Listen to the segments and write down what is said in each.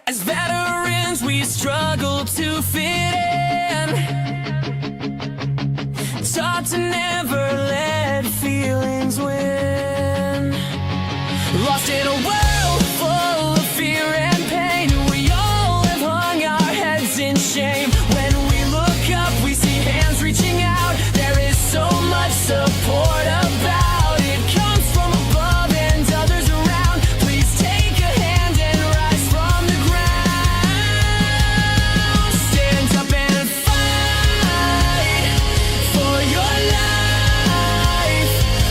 As veterans, we struggle to fit in. Taught to never let feelings win. Lost in a world full of fear and pain. We all have hung our heads in shame. When we look up, we see hands reaching out. There is so much support about it. Comes from above and others around. Please take a hand and rise from the ground. Stand up and fight for your life.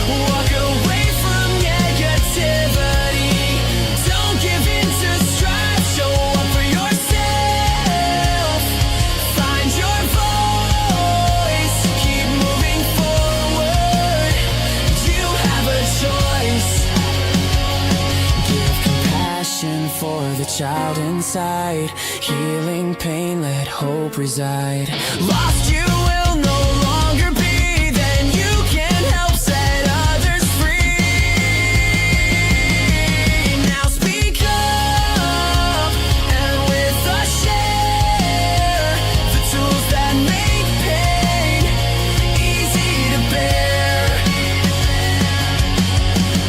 Walk away from negativity. Don't give in to strife. Show up for yourself. Find your voice. Keep moving forward. You have a choice. Give compassion for the child inside. Healing pain, let hope reside. Lost you will no longer be. Then you can help set others free. Now speak up and with us share the tools that make pain easy to bear.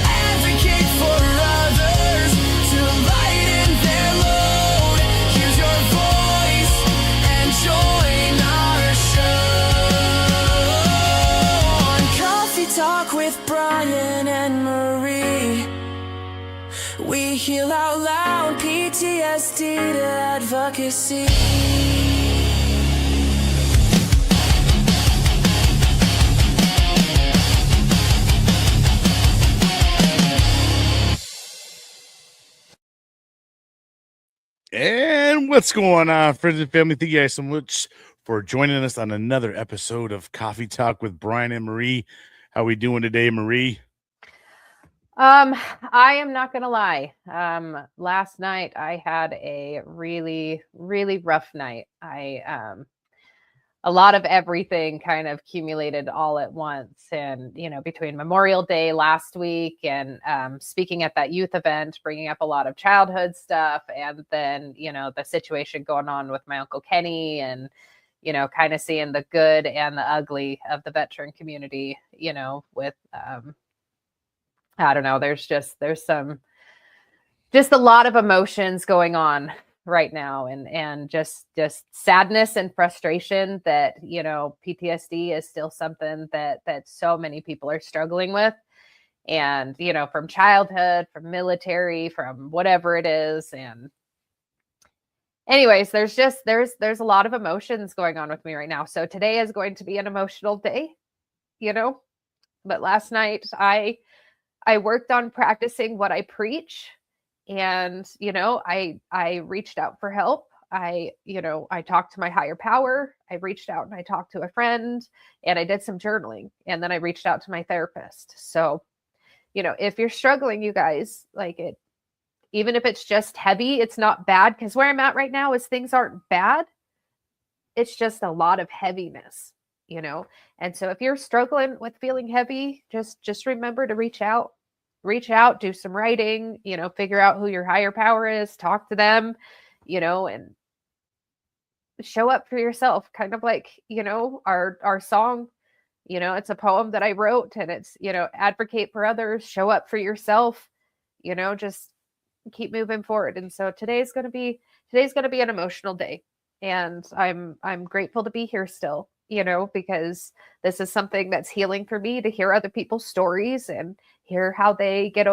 Advocate for others to lighten their load. Use your voice and join our show on Coffee Talk with Bryan and Marie. We heal out loud, PTSD to advocacy. And what's going on, friends and family? Thank you guys so much for joining us on another episode of Coffee Talk with Bryan and Marie. How we doing today, Marie? I am not gonna lie. Last night I had a really, really rough night. A lot of everything kind of accumulated all at once. And, between Memorial Day last week and speaking at that youth event, bringing up a lot of childhood stuff. And then, the situation going on with my Uncle Kenny and, kind of seeing the good and the ugly of the veteran community, with, I don't know, there's a lot of emotions going on right now, and just sadness and frustration that PTSD is still something that so many people are struggling with, and from childhood, from military, from whatever it is. And anyways, there's a lot of emotions going on with me right now. So today is going to be an emotional day, but last night I worked on practicing what I preach. And, I reached out for help. I talked to my higher power. I reached out and I talked to a friend, and I did some journaling, and then I reached out to my therapist. So, if you're struggling, you guys, even if it's just heavy, it's not bad, because where I'm at right now is things aren't bad. It's just a lot of heaviness, and so if you're struggling with feeling heavy, just remember to reach out, do some writing, figure out who your higher power is, talk to them, and show up for yourself. Kind of like, our song, it's a poem that I wrote, and it's, advocate for others, show up for yourself, just keep moving forward. And so today's going to be an emotional day, and I'm grateful to be here still, because this is something that's healing for me, to hear other people's stories and hear how they get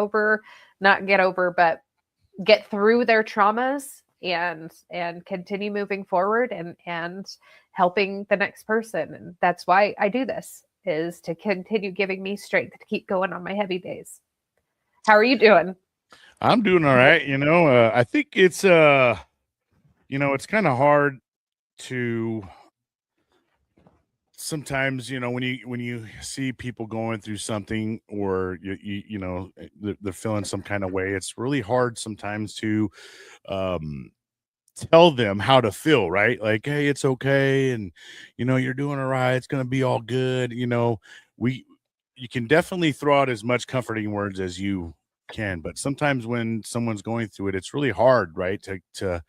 through their traumas and continue moving forward and helping the next person. And that's why I do this, is to continue giving me strength to keep going on my heavy days. How are you doing? I'm doing all right. I think it's it's kind of hard to sometimes, when you see people going through something, or they're feeling some kind of way, it's really hard sometimes to tell them how to feel, right? Like, hey, it's okay, and you're doing all right, it's gonna be all good. You can definitely throw out as much comforting words as you can. But sometimes when someone's going through it, it's really hard, right, to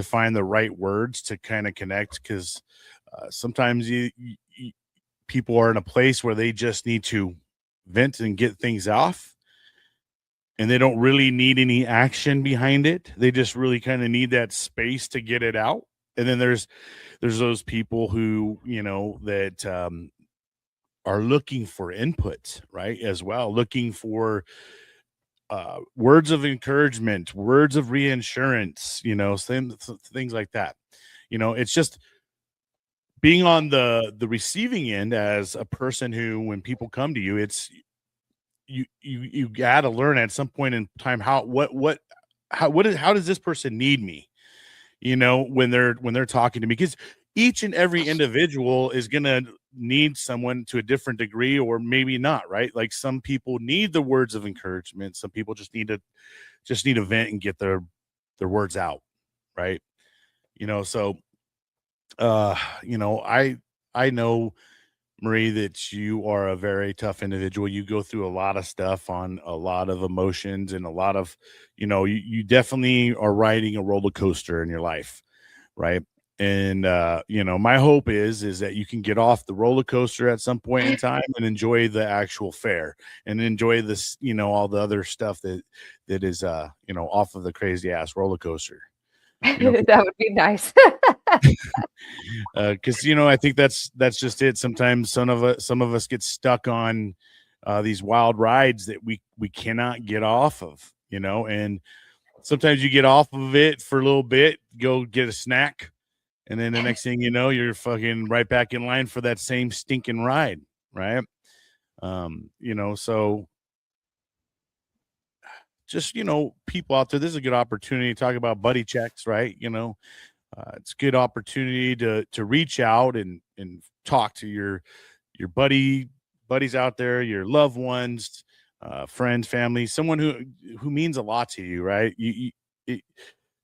find the right words to kind of connect, because sometimes people are in a place where they just need to vent and get things off, and they don't really need any action behind it. They just really kind of need that space to get it out. And then there's those people who, that are looking for input, right, as well, looking for words of encouragement, words of reinsurance, things like that. It's just being on the receiving end as a person who, when people come to you, it's you got to learn at some point in time how does this person need me, when they're talking to me, because each and every individual is going to need someone to a different degree, or maybe not, right? Like, some people need the words of encouragement, some people just need to vent and get their words out, right? So I know, Marie, that you are a very tough individual. You go through a lot of stuff on a lot of emotions, and a lot of, you definitely are riding a roller coaster in your life, right? And my hope is that you can get off the roller coaster at some point in time and enjoy the actual fare, and enjoy this, all the other stuff that is off of the crazy ass roller coaster. That would be nice. Because I think that's just it. Sometimes some of us get stuck on these wild rides that we cannot get off of, and sometimes you get off of it for a little bit, go get a snack, and then the next thing you know, you're fucking right back in line for that same stinking ride, right? So just, people out there, this is a good opportunity to talk about buddy checks, right? It's a good opportunity to reach out and talk to your buddies out there, your loved ones, friends, family, someone who means a lot to you, right?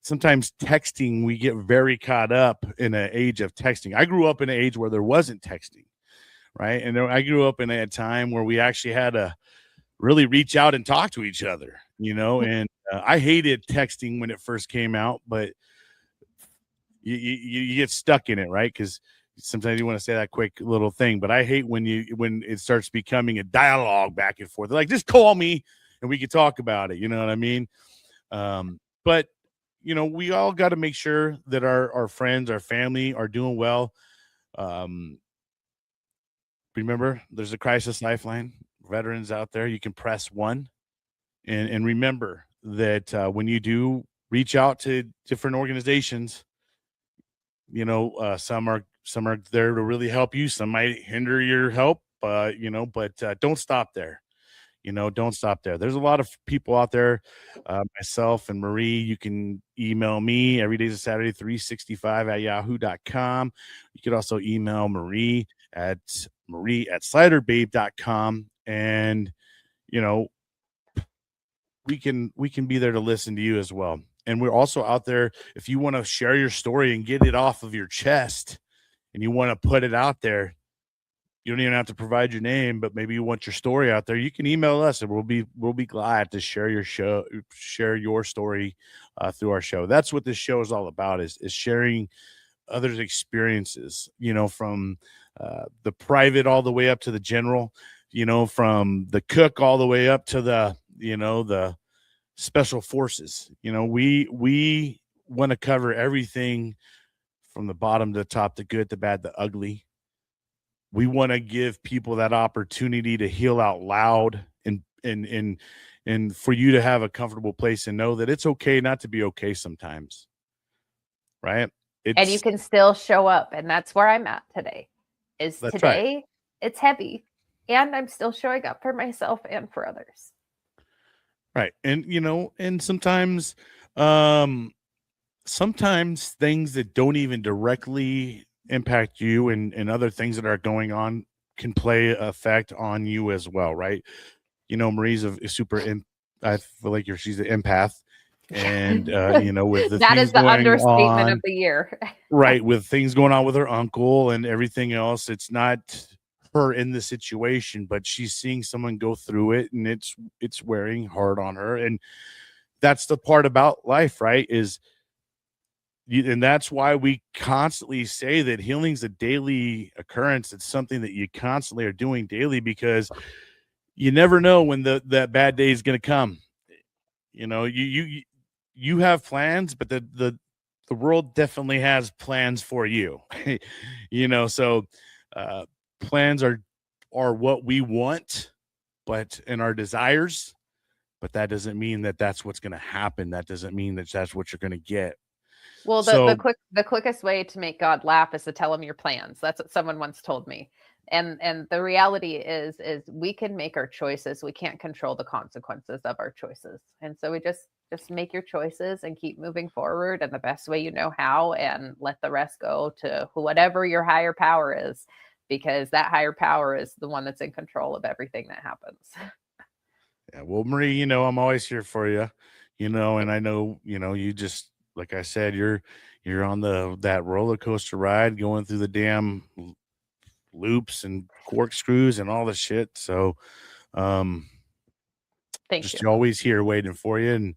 Sometimes texting, we get very caught up in an age of texting. I grew up in an age where there wasn't texting, right? And I grew up in a time where we actually had to really reach out and talk to each other, and I hated texting when it first came out, but you get stuck in it, right? Because sometimes you want to say that quick little thing, but I hate when it starts becoming a dialogue back and forth. They're like, just call me and we can talk about it. You know what I mean? But we all got to make sure that our friends, our family are doing well. Remember, there's a crisis lifeline. Veterans out there, you can press 1, and remember that when you do reach out to different organizations, some are there to really help you. Some might hinder your help, but don't stop there. Don't stop there. There's a lot of people out there. Myself and Marie, you can email me every day to Saturday, 365@yahoo.com. You could also email Marie at sliderbabe.com. And, we can be there to listen to you as well. And we're also out there, if you want to share your story and get it off of your chest and you want to put it out there, you don't even have to provide your name, but maybe you want your story out there, you can email us and we'll be glad to share your story through our show. That's what this show is all about, is sharing others' experiences, from the private all the way up to the general, from the cook all the way up to the special forces. We want to cover everything from the bottom to the top, the good, the bad, the ugly. We want to give people that opportunity to heal out loud, and for you to have a comfortable place and know that it's okay not to be okay sometimes, right? And you can still show up, and that's where I'm at today. Right. It's heavy, and I'm still showing up for myself and for others. Right. And and sometimes things that don't even directly impact you and other things that are going on can play effect on you as well, right? Marie's a super I feel like she's an empath, and with the that things is the going understatement on, of the year. right, with things going on with her uncle and everything else, it's not her in the situation, but she's seeing someone go through it, and it's wearing hard on her. And that's the part about life, right? And that's why we constantly say that healing's a daily occurrence. It's something that you constantly are doing daily, because you never know when that bad day is going to come. You know, you have plans, but the world definitely has plans for you. You know, so plans are what we want, but in our desires, but that doesn't mean that that's what's going to happen. That doesn't mean that that's what you're going to get. Well, So the quickest way to make God laugh is to tell him your plans. That's what someone once told me. And the reality is we can make our choices. We can't control the consequences of our choices. And so we just make your choices and keep moving forward in the best way you know how, and let the rest go to whatever your higher power is, because that higher power is the one that's in control of everything that happens. yeah, well, Marie, you know, I'm always here for you, you know, and I know, you know, you just, like I said, you're on that roller coaster ride, going through the damn loops and corkscrews and all the shit. So, Thank you. just always here waiting for you. And,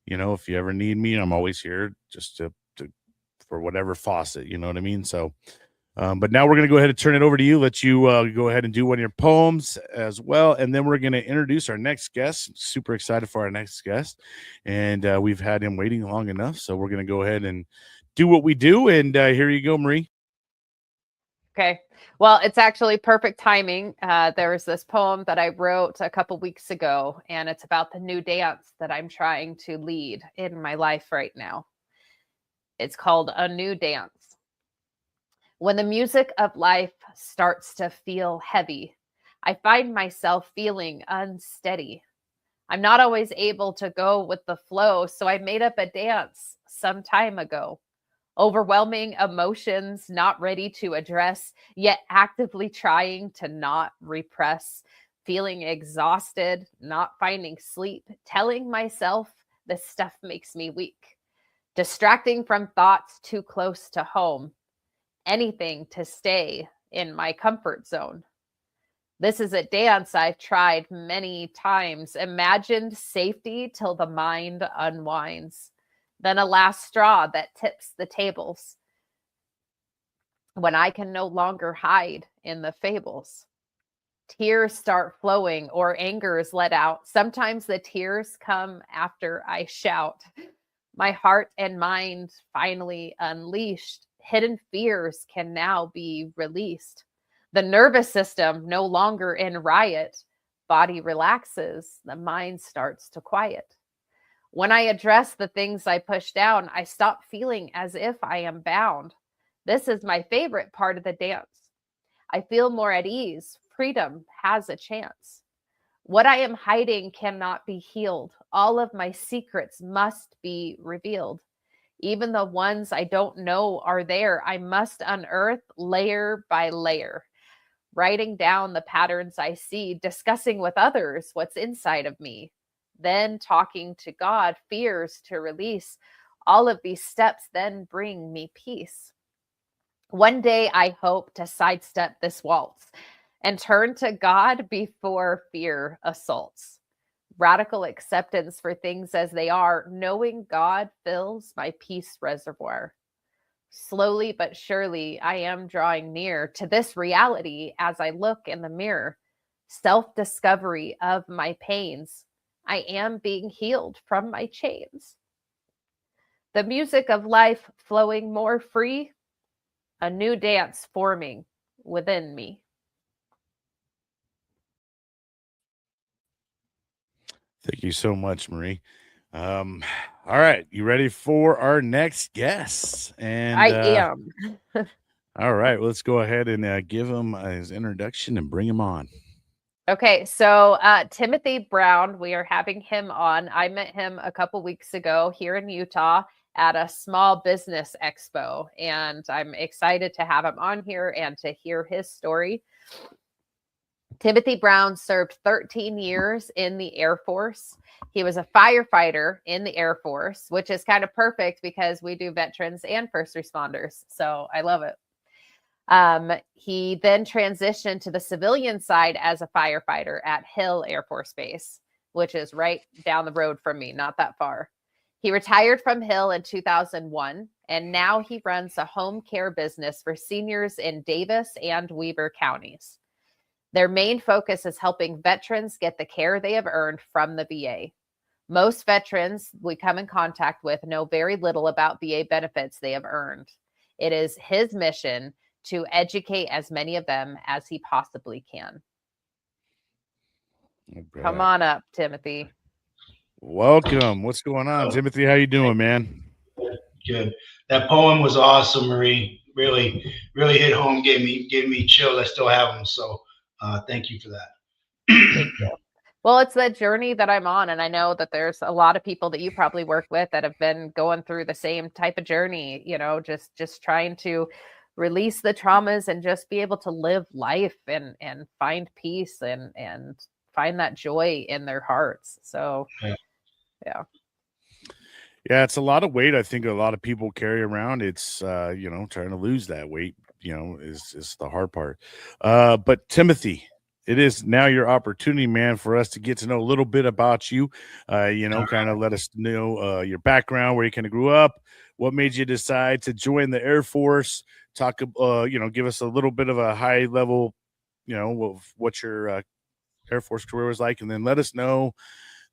you know, if you ever need me, I'm always here, just to for whatever faucet, you know what I mean? So, but now we're going to go ahead and turn it over to you, let you go ahead and do one of your poems as well. And then we're going to introduce our next guest. Super excited for our next guest. And we've had him waiting long enough. So we're going to go ahead and do what we do. And here you go, Marie. Okay. Well, it's actually perfect timing. There was this poem that I wrote a couple weeks ago, and it's about the new dance that I'm trying to lead in my life right now. It's called A New Dance. When the music of life starts to feel heavy, I find myself feeling unsteady. I'm not always able to go with the flow, so I made up a dance some time ago. Overwhelming emotions not ready to address, yet actively trying to not repress. Feeling exhausted, not finding sleep, telling myself this stuff makes me weak. Distracting from thoughts too close to home. Anything to stay in my comfort zone. This is a dance I've tried many times, imagined safety till the mind unwinds. Then a last straw that tips the tables. When I can no longer hide in the fables. Tears start flowing or anger is let out. Sometimes the tears come after I shout. My heart and mind finally unleashed. Hidden fears can now be released. The nervous system no longer in riot. Body relaxes. The mind starts to quiet. When I address the things I push down, I stop feeling as if I am bound. This is my favorite part of the dance. I feel more at ease. Freedom has a chance. What I am hiding cannot be healed. All of my secrets must be revealed. Even the ones I don't know are there, I must unearth layer by layer. Writing down the patterns I see, discussing with others what's inside of me. Then talking to God, fears to release. All of these steps then bring me peace. One day I hope to sidestep this waltz and turn to God before fear assaults. Radical acceptance for things as they are, knowing God fills my peace reservoir. Slowly but surely, I am drawing near to this reality as I look in the mirror. Self-discovery of my pains. I am being healed from my chains. The music of life flowing more free. A new dance forming within me. Thank you so much, Marie. All right, you ready for our next guest? And I am. all right, let's go ahead and give him his introduction and bring him on. Okay, so Timothy Brown, we are having him on. I met him a couple weeks ago here in Utah at a small business expo, and I'm excited to have him on here and to hear his story. Timothy Brown served 13 years in the Air Force. He was a firefighter in the Air Force, which is kind of perfect because we do veterans and first responders. So I love it. He then transitioned to the civilian side as a firefighter at Hill Air Force Base, which is right down the road from me, not that far. He retired from Hill in 2001, and now he runs a home care business for seniors in Davis and Weber counties. Their main focus is helping veterans get the care they have earned from the VA. Most veterans we come in contact with know very little about VA benefits they have earned. It is his mission to educate as many of them as he possibly can. Come on up, Timothy. Welcome. What's going on, Timothy? How you doing, man? Good. That poem was awesome, Marie. Really hit home. Gave me chills. I still have them. So thank you for that. Thank you. Well, it's the journey that I'm on, and I know that there's a lot of people that you probably work with that have been going through the same type of journey. You know, just trying to release the traumas and just be able to live life and find peace and find that joy in their hearts. So, yeah. Yeah, it's a lot of weight. I think a lot of people carry around. It's trying to lose that weight, is the hard part. But Timothy, it is now your opportunity, man, for us to get to know a little bit about you. Kind of let us know your background, where you kind of grew up, what made you decide to join the Air Force. Talk, give us a little bit of a high level, of what your Air Force career was like, and then let us know.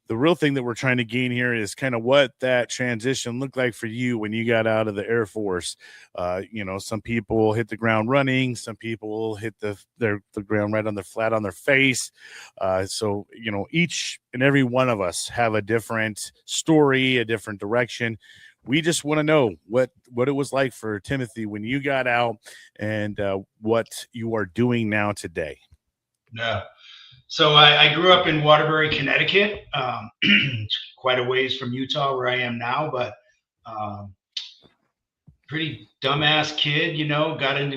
The real thing that we're trying to gain here is kind of what that transition looked like for you when you got out of the Air Force. Some people hit the ground running, some people hit the ground right on their flat on their face. So each and every one of us have a different story, a different direction. We just want to know what it was like for Timothy when you got out and what you are doing now today. Yeah. So I grew up in Waterbury, Connecticut, quite a ways from Utah where I am now, but pretty dumbass kid,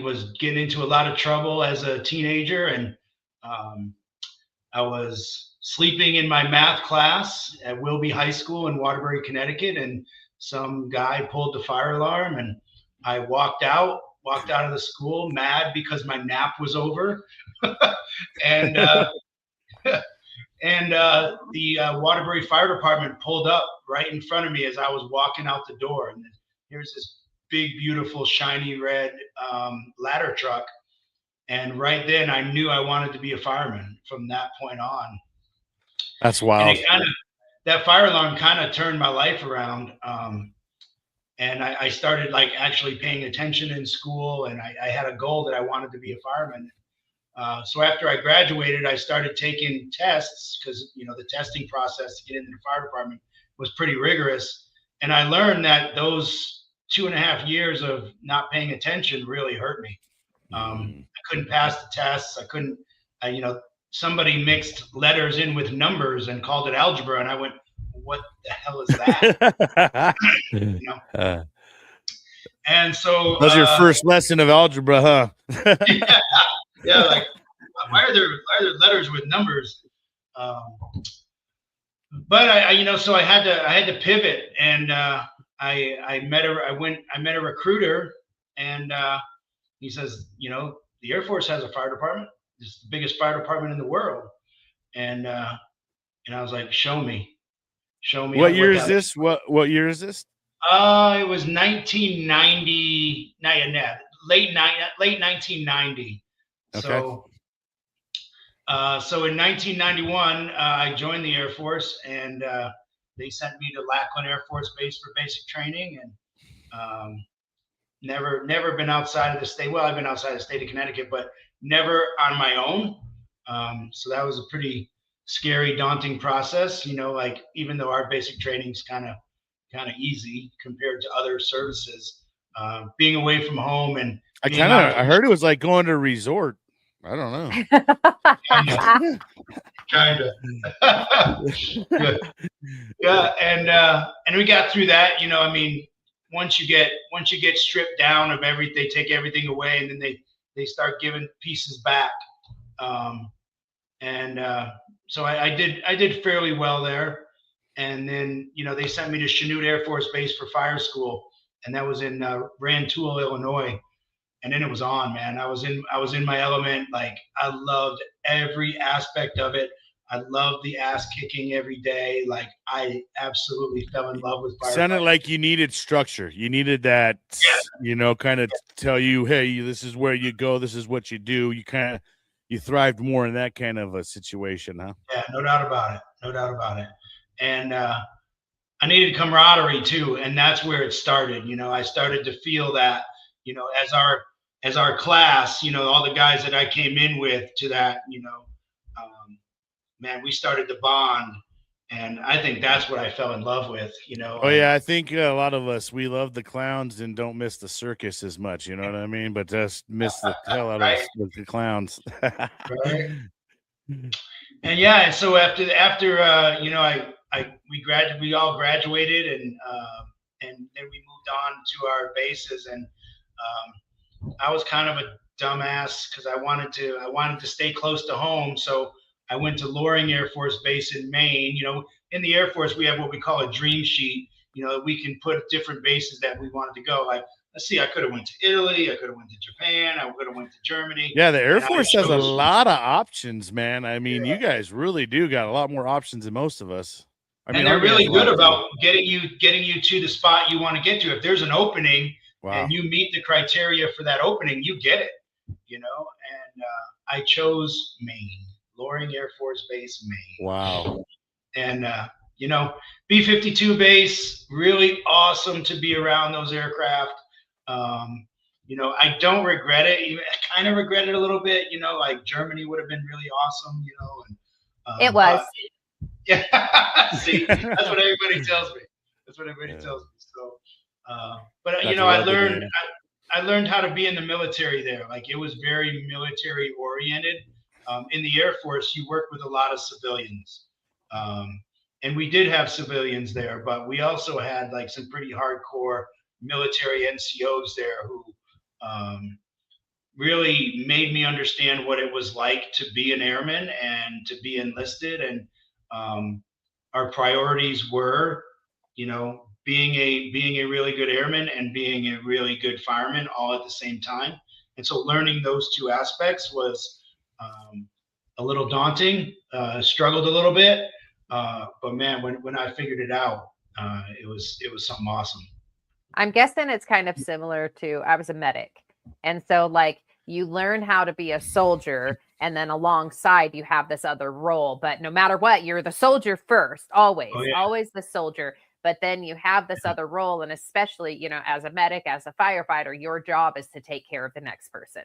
was getting into a lot of trouble as a teenager. And I was sleeping in my math class at Wilby High School in Waterbury, Connecticut, and some guy pulled the fire alarm, and I walked out of the school mad because my nap was over. and the Waterbury Fire Department pulled up right in front of me as I was walking out the door. And here's this big, beautiful, shiny red ladder truck. And right then I knew I wanted to be a fireman from that point on. That's wild. And that fire alarm kind of turned my life around. And I started actually paying attention in school, and I had a goal that I wanted to be a fireman. So after I graduated, I started taking tests because, the testing process to get into the fire department was pretty rigorous. And I learned that those 2.5 years of not paying attention really hurt me. I couldn't pass the tests. I couldn't, somebody mixed letters in with numbers and called it algebra. And I went, what the hell is that? And so that was your first lesson of algebra, huh? Yeah, like why are there letters with numbers? But so I had to pivot, and I met a recruiter, and he says, the Air Force has a fire department. It's the biggest fire department in the world, and I was like, show me. What year is this? What year is this? It was 1990. Late 1990. Okay. So in 1991, I joined the Air Force, and they sent me to Lackland Air Force Base for basic training, and never been outside of the state. Well, I've been outside the state of Connecticut, but never on my own. So that was a pretty scary, daunting process. Even though our basic training is kind of easy compared to other services, being away from home and I heard it was like going to a resort. I don't know. Kind of. Yeah, and we got through that. Once you get stripped down of everything, they take everything away, and then they start giving pieces back. So I did fairly well there. And then, they sent me to Chanute Air Force Base for fire school, and that was in Rantoul, Illinois. and then it was on, man. I was in my element. Like I loved every aspect of it. I loved the ass kicking every day. Like I absolutely fell in love with Sounded firefighting. like you needed structure. You needed that, kind of tell you, hey, this is where you go. This is what you do. You thrived more in that kind of a situation, huh? Yeah, no doubt about it. No doubt about it. And I needed camaraderie too, and that's where it started. I started to feel that, as our class, all the guys that I came in with to that, man, we started to bond, and I think that's what I fell in love with. Oh yeah, I think a lot of us, we love the clowns and don't miss the circus as much. You know what I mean? But just miss the hell out of right, the clowns. right. And yeah, and so after we all graduated, and then we moved on to our bases, and I was kind of a dumbass because I wanted to stay close to home, so I went to Loring Air Force Base in Maine. In the Air Force we have what we call a dream sheet. We can put different bases that we wanted to go. Like, let's see, I could have went to Italy, I could have went to Japan, I could have went to Germany. Yeah, the Air and I Force has a chose- lot of options, man. I mean, you guys really do got a lot more options than most of us. I mean, and they're Army has really a lot good too. about getting you to the spot you want to get to. If there's an opening Wow. and you meet the criteria for that opening, you get it. And I chose Maine, Loring Air Force Base, Maine. Wow. And B-52 base, really awesome to be around those aircraft. I don't regret it. Even I kind of regret it a little bit. Like Germany would have been really awesome. It was. Yeah. See, that's what everybody tells me. That's what everybody tells me. So, but That's I learned how to be in the military there. Like it was very military oriented. In the Air Force, you work with a lot of civilians, and we did have civilians there, but we also had like some pretty hardcore military NCOs there who really made me understand what it was like to be an airman and to be enlisted. And our priorities were, being a really good airman and being a really good fireman all at the same time. And so learning those two aspects was a little daunting. Struggled a little bit, but man, when I figured it out, it was something awesome. I'm guessing it's kind of similar to, I was a medic. And so like you learn how to be a soldier, and then alongside you have this other role, but no matter what, you're the soldier first, always, always the soldier. But then you have this other role. And especially, as a medic, as a firefighter, your job is to take care of the next person.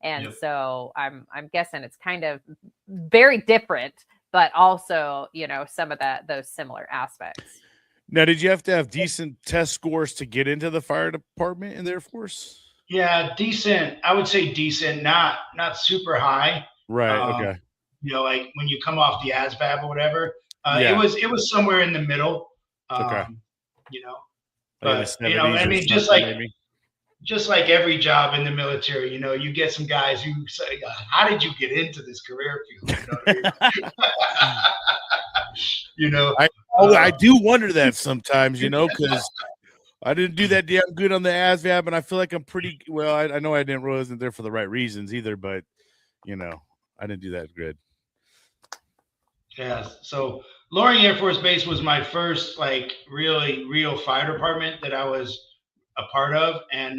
And so I'm guessing it's kind of very different, but also, some of those similar aspects. Now, did you have to have decent test scores to get into the fire department in the Air Force? Yeah, decent. I would say decent, not super high. Right. Okay. Like when you come off the ASVAB or whatever, it was somewhere in the middle. Okay. But I mean, just like every job in the military, you get some guys who say, "How did you get into this career field?" I do wonder that sometimes, because I didn't do that damn good on the ASVAB, and I feel like I'm pretty well. I know I wasn't there for the right reasons either, but I didn't do that good. Yeah. So Loring Air Force Base was my first like really real fire department that I was a part of, and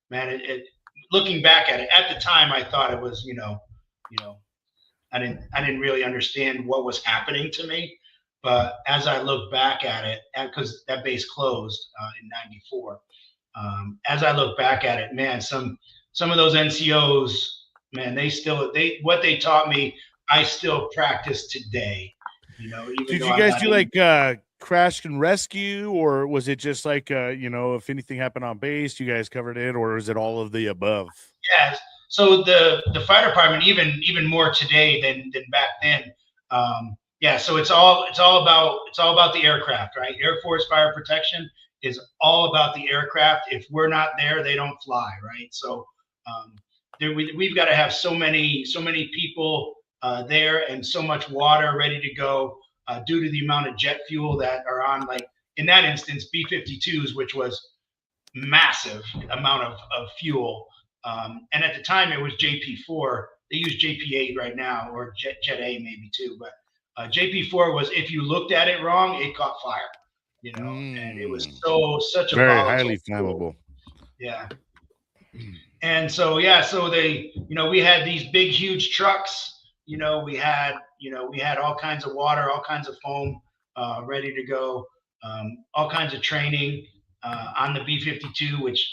man, looking back at it at the time, I thought it was I didn't really understand what was happening to me. But as I look back at it, because that base closed in '94, as I look back at it, man, some of those NCOs, man, what they taught me, I still practice today. Did you guys do like crash and rescue, or was it just like if anything happened on base, you guys covered it, or is it all of the above? Yes. So the fire department, even more today than back then. So it's all about the aircraft, right? Air Force fire protection is all about the aircraft. If we're not there, they don't fly, right? So we've got to have so many people there and so much water ready to go due to the amount of jet fuel that are on, like in that instance, B-52s, which was massive amount of fuel. And at the time it was JP4. They use JP8 right now, or Jet A maybe too. But JP4 was, if you looked at it wrong, it caught fire. And it was such a very volatile highly fuel. flammable. Yeah. And so they, we had these big, huge trucks. We had all kinds of water, all kinds of foam ready to go, all kinds of training on the B-52, which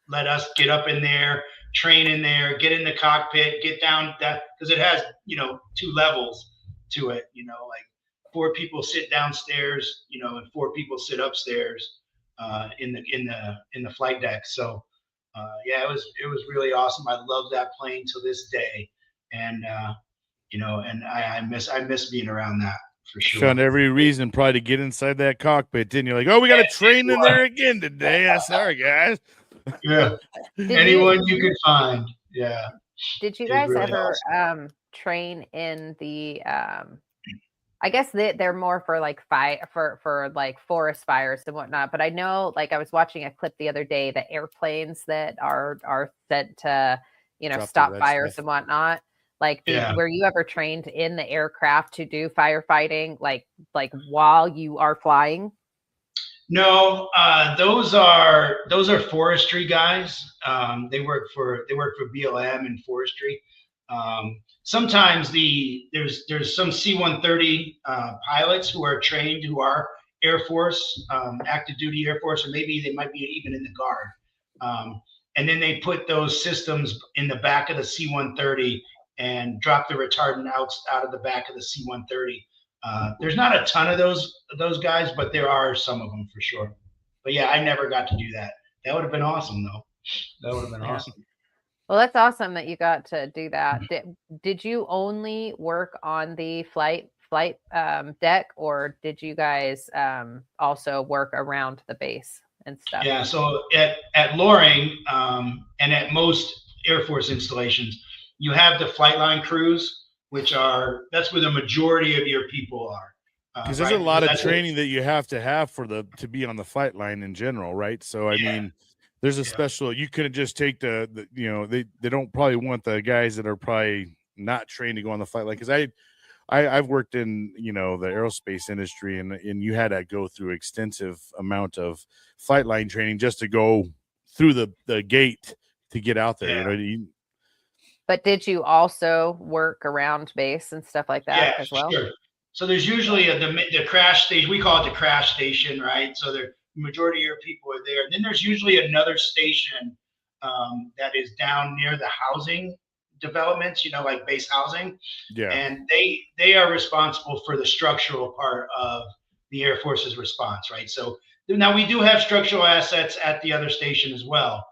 let us get up in there, train in there, get in the cockpit, get down that, because it has 2 levels to it. Like 4 people sit downstairs, and 4 people sit upstairs in the flight deck. So it was really awesome. I love that plane to this day, and and I miss being around that for sure. Found every reason probably to get inside that cockpit, didn't you? Like, oh, we got to train in there again today. Sorry, guys. Yeah, anyone you could find. Yeah. Did you guys really ever train in the? I guess they're more for like for like forest fires and whatnot. But I know, like, I was watching a clip the other day, the airplanes that are sent to stop fires and whatnot. Like, were you ever trained in the aircraft to do firefighting, like while you are flying? No, those are forestry guys. They work for BLM and forestry. Sometimes there's some C-130 pilots who are trained, who are Air Force, active duty Air Force, or maybe they might be even in the Guard. And then they put those systems in the back of the C-130 and drop the retardant out of the back of the C-130. There's not a ton of those guys, but there are some of them for sure. But yeah, I never got to do that. That would have been awesome, though. That would have been awesome. Well, that's awesome that you got to do that. Did you only work on the flight deck, or did you guys also work around the base and stuff? Yeah, so at Loring and at most Air Force installations, you have the flight line crews, that's where the majority of your people are. Because there's a lot of training that you have to be on the flight line in general, right? So I mean, there's a special. You couldn't just take the they don't probably want the guys that are probably not trained to go on the flight line. Because I've worked in the aerospace industry, and you had to go through extensive amount of flight line training just to go through the gate to get out there. But did you also work around base and stuff like that as well? Sure. So there's usually the crash station. We call it the crash station, right? So the majority of your people are there. And then there's usually another station that is down near the housing developments, like base housing. Yeah. And they are responsible for the structural part of the Air Force's response, right? So now we do have structural assets at the other station as well.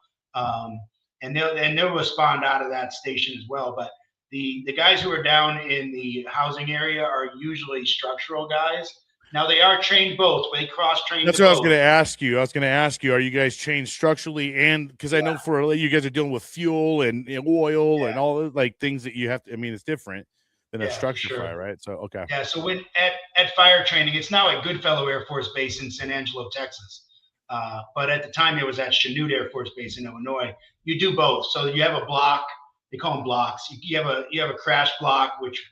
And they'll respond out of that station as well. But the guys who are down in the housing area are usually structural guys. Now they are trained both. They cross-train. That's what I was going to ask you. Are you guys trained structurally? And because I know for you guys are dealing with fuel and oil and all like things that you have to. I mean, it's different than a structure fire, right? So okay. Yeah. So when at fire training, it's now at Goodfellow Air Force Base in San Angelo, Texas. But at the time it was at Chanute Air Force Base in Illinois. You do both. So you have a block. They call them blocks. You have a crash block, which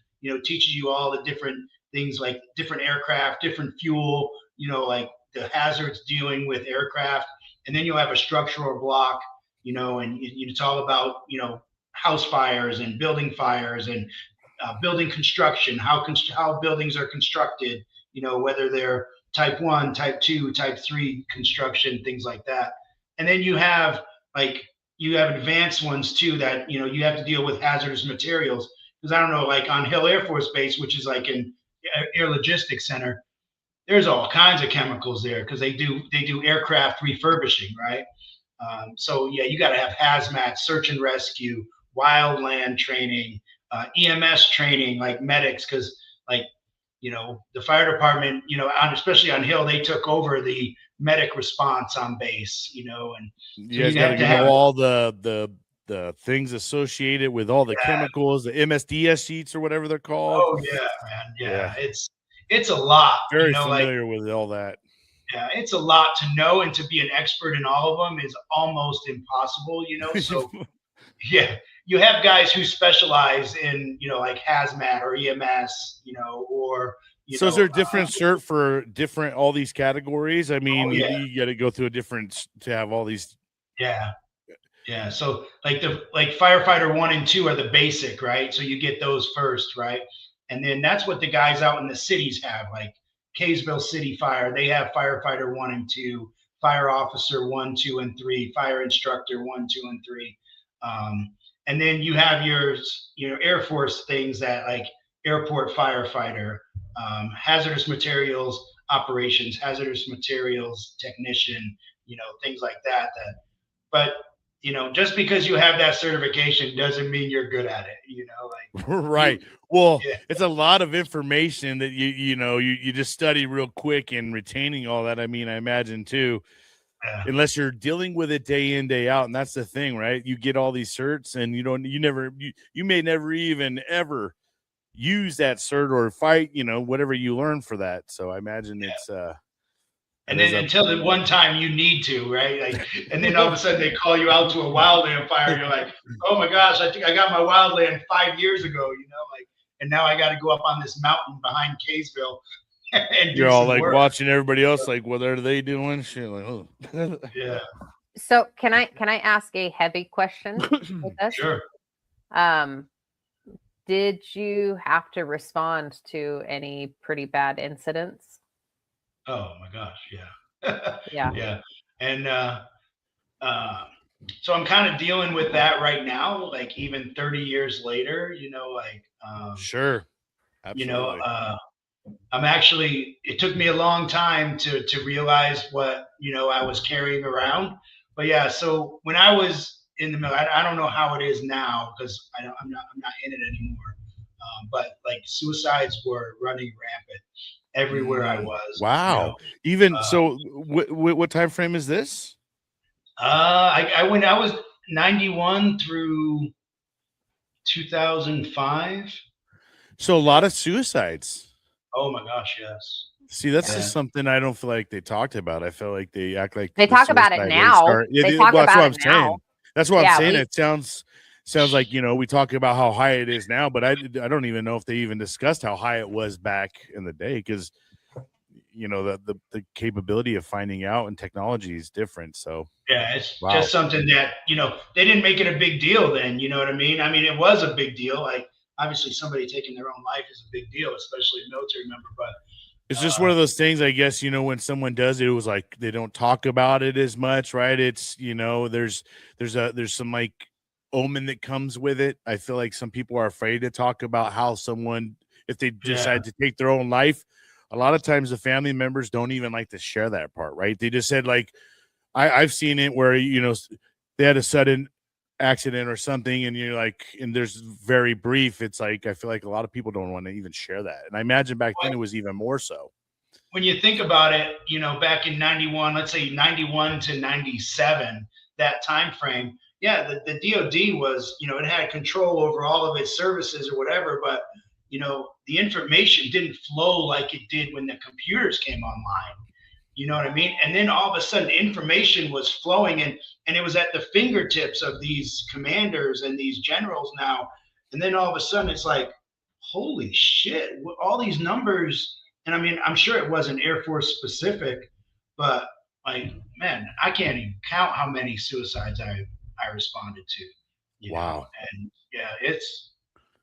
teaches you all the different things, like different aircraft, different fuel, like the hazards dealing with aircraft. And then you'll have a structural block, and it's all about house fires and building fires and building construction, how buildings are constructed, whether they're type 1, type 2, type 3 construction, things like that. And then you have advanced ones too that you have to deal with hazardous materials, because I don't know, like on Hill Air Force Base, which is like an Air Logistics Center, there's all kinds of chemicals there because they do aircraft refurbishing, right? So yeah, you got to have hazmat, search and rescue, wildland training, EMS training, like medics, because the fire department, especially on Hill, they took over the medic response on base, and you guys got to know all the things associated with all the chemicals, the MSDS sheets or whatever they're called. Oh yeah, man. Yeah. It's a lot. Very familiar with all that. Yeah, it's a lot to know, and to be an expert in all of them is almost impossible, So Yeah, you have guys who specialize in, like hazmat or EMS, or So is there a different cert for different all these categories? I mean, oh yeah, you got to go through a different to have all these. yeah, yeah. So like firefighter 1 and 2 are the basic, right? So you get those first, right? And then that's what the guys out in the cities have, like Kaysville City Fire. They have firefighter 1 and 2, fire officer 1, 2, and 3, fire instructor 1, 2, and 3. And then you have your Air Force things that like airport firefighter, hazardous materials operations, hazardous materials technician, things like that. But just because you have that certification doesn't mean you're good at it. Like Right. Well, yeah, it's a lot of information that you just study real quick and retaining all that. I mean, I imagine too, yeah, unless you're dealing with it day in, day out. And that's the thing, right? You get all these certs and you may never even ever use that cert or fight, whatever you learn for that. So I imagine yeah. it's And then until the one time you need to, right? Like, and then all of a sudden they call you out to a wildland fire. You're like, oh my gosh, I think I got my wildland 5 years ago, like, and now I got to go up on this mountain behind Kaysville and you're do all some like work. watching everybody else, like, what are they doing? Shit, like, oh. Yeah, So can I ask a heavy question with this? sure. Did you have to respond to any pretty bad incidents? Oh my gosh, yeah, Yeah. yeah, and so I'm kind of dealing with that right now, like even 30 years later, like Sure. you know, Absolutely. I'm actually, it took me a long time to realize what, I was carrying around. But yeah, so when I was in the military, I don't know how it is now because I'm not in it anymore. But like suicides were running rampant everywhere I was, Wow. Even uh, so, what time frame is this? I was 91 through 2005. So a lot of suicides. Oh my gosh, yes. See, that's Yeah. just something I don't feel like they talked about. I feel like they act like They the talk about it suicide rate now. Yeah, They talk well, that's about what it I'm now. saying. That's what I'm Yeah, saying. It sounds like we talk about how high it is now, but I don't even know if they even discussed how high it was back in the day because the capability of finding out and technology is different. So Yeah, it's wow. just something that, they didn't make it a big deal then, you know what I mean? I mean, it was a big deal. Like obviously somebody taking their own life is a big deal, especially a military member, but It's just one of those things, I guess, when someone does it, it was like they don't talk about it as much, right? It's, there's some like omen that comes with it. I feel like some people are afraid to talk about how someone, if they yeah, decide to take their own life, a lot of times the family members don't even like to share that part, right? They just said, like, I've seen it where, they had a sudden accident or something and you're like, and there's very brief, it's like I feel like a lot of people don't want to even share that, and I imagine back then it was even more so. when you think about it, back in 91, let's say 91 to 97, that time frame, yeah, the DoD was, it had control over all of its services or whatever, but the information didn't flow like it did when the computers came online. You know what I mean? And then all of a sudden information was flowing and it was at the fingertips of these commanders and these generals now. And then all of a sudden it's like, holy shit, all these numbers. And I mean, I'm sure it wasn't Air Force specific, but like, man, I can't even count how many suicides I responded to, Wow. and yeah, it's,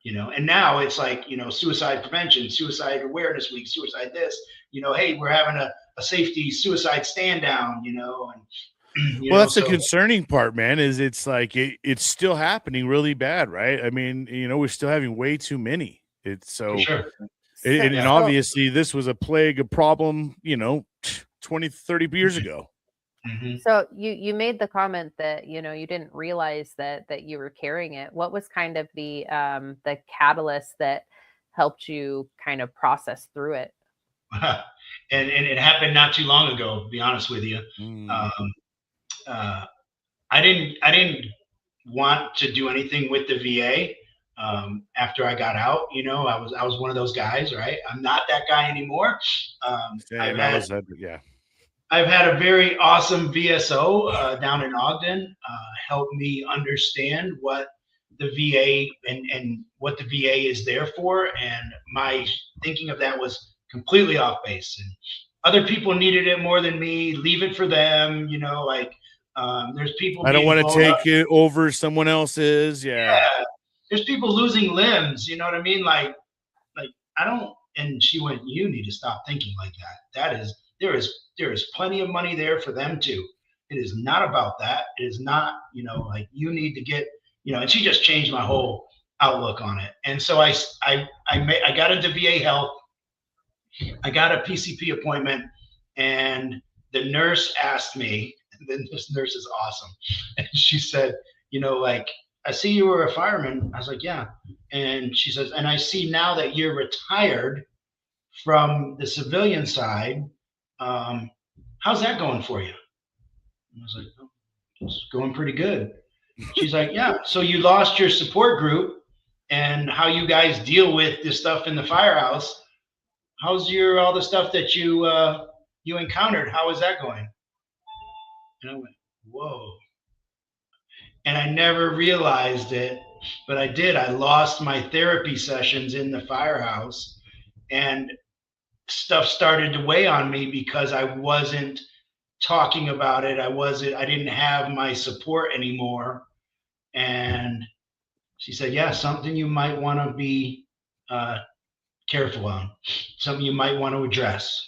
and now it's like, suicide prevention, suicide awareness week, suicide this, hey, we're having a safety suicide stand down, and, Well, that's the so concerning part, man, is it's like it's still happening really bad, right? I mean, we're still having way too many. It's for so sure. and Yeah. obviously this was a plague, a problem, 20, 30 years ago. Mhm. So you made the comment that you didn't realize that you were carrying it. What was kind of the catalyst that helped you kind of process through it? And it happened not too long ago, to be honest with you. Mm. Um, uh, I didn't want to do anything with the VA after I got out. I was one of those guys, right? I'm not that guy anymore. I've Same. had Yeah. I've had a very awesome VSO down in Ogden help me understand what the VA and what the VA is there for. And my thinking of that was completely off base. And other people needed it more than me. Leave it for them. You know, like there's people I don't being want to blown up. take it over someone else's. Yeah. Yeah, there's people losing limbs. You know what I mean? Like I don't. And she went, you need to stop thinking like that. That is, there is plenty of money there for them too. It is not about that. It is not, you know, like you need to get, you know, and she just changed my whole outlook on it. And so I got into VA Health. I got a PCP appointment, and the nurse asked me, and this nurse is awesome. And she said, you know, like, I see you were a fireman. I was like, yeah. And she says, and I see now that you're retired from the civilian side. How's that going for you? And I was like, oh, it's going pretty good. She's like, yeah. So you lost your support group and how you guys deal with this stuff in the firehouse. How's your all the stuff that you encountered? How is that going? And I went, whoa. And I never realized it, but I did. I lost my therapy sessions in the firehouse, and stuff started to weigh on me because I wasn't talking about it. I didn't have my support anymore. And she said, yeah, something you might want to be careful on, something you might want to address.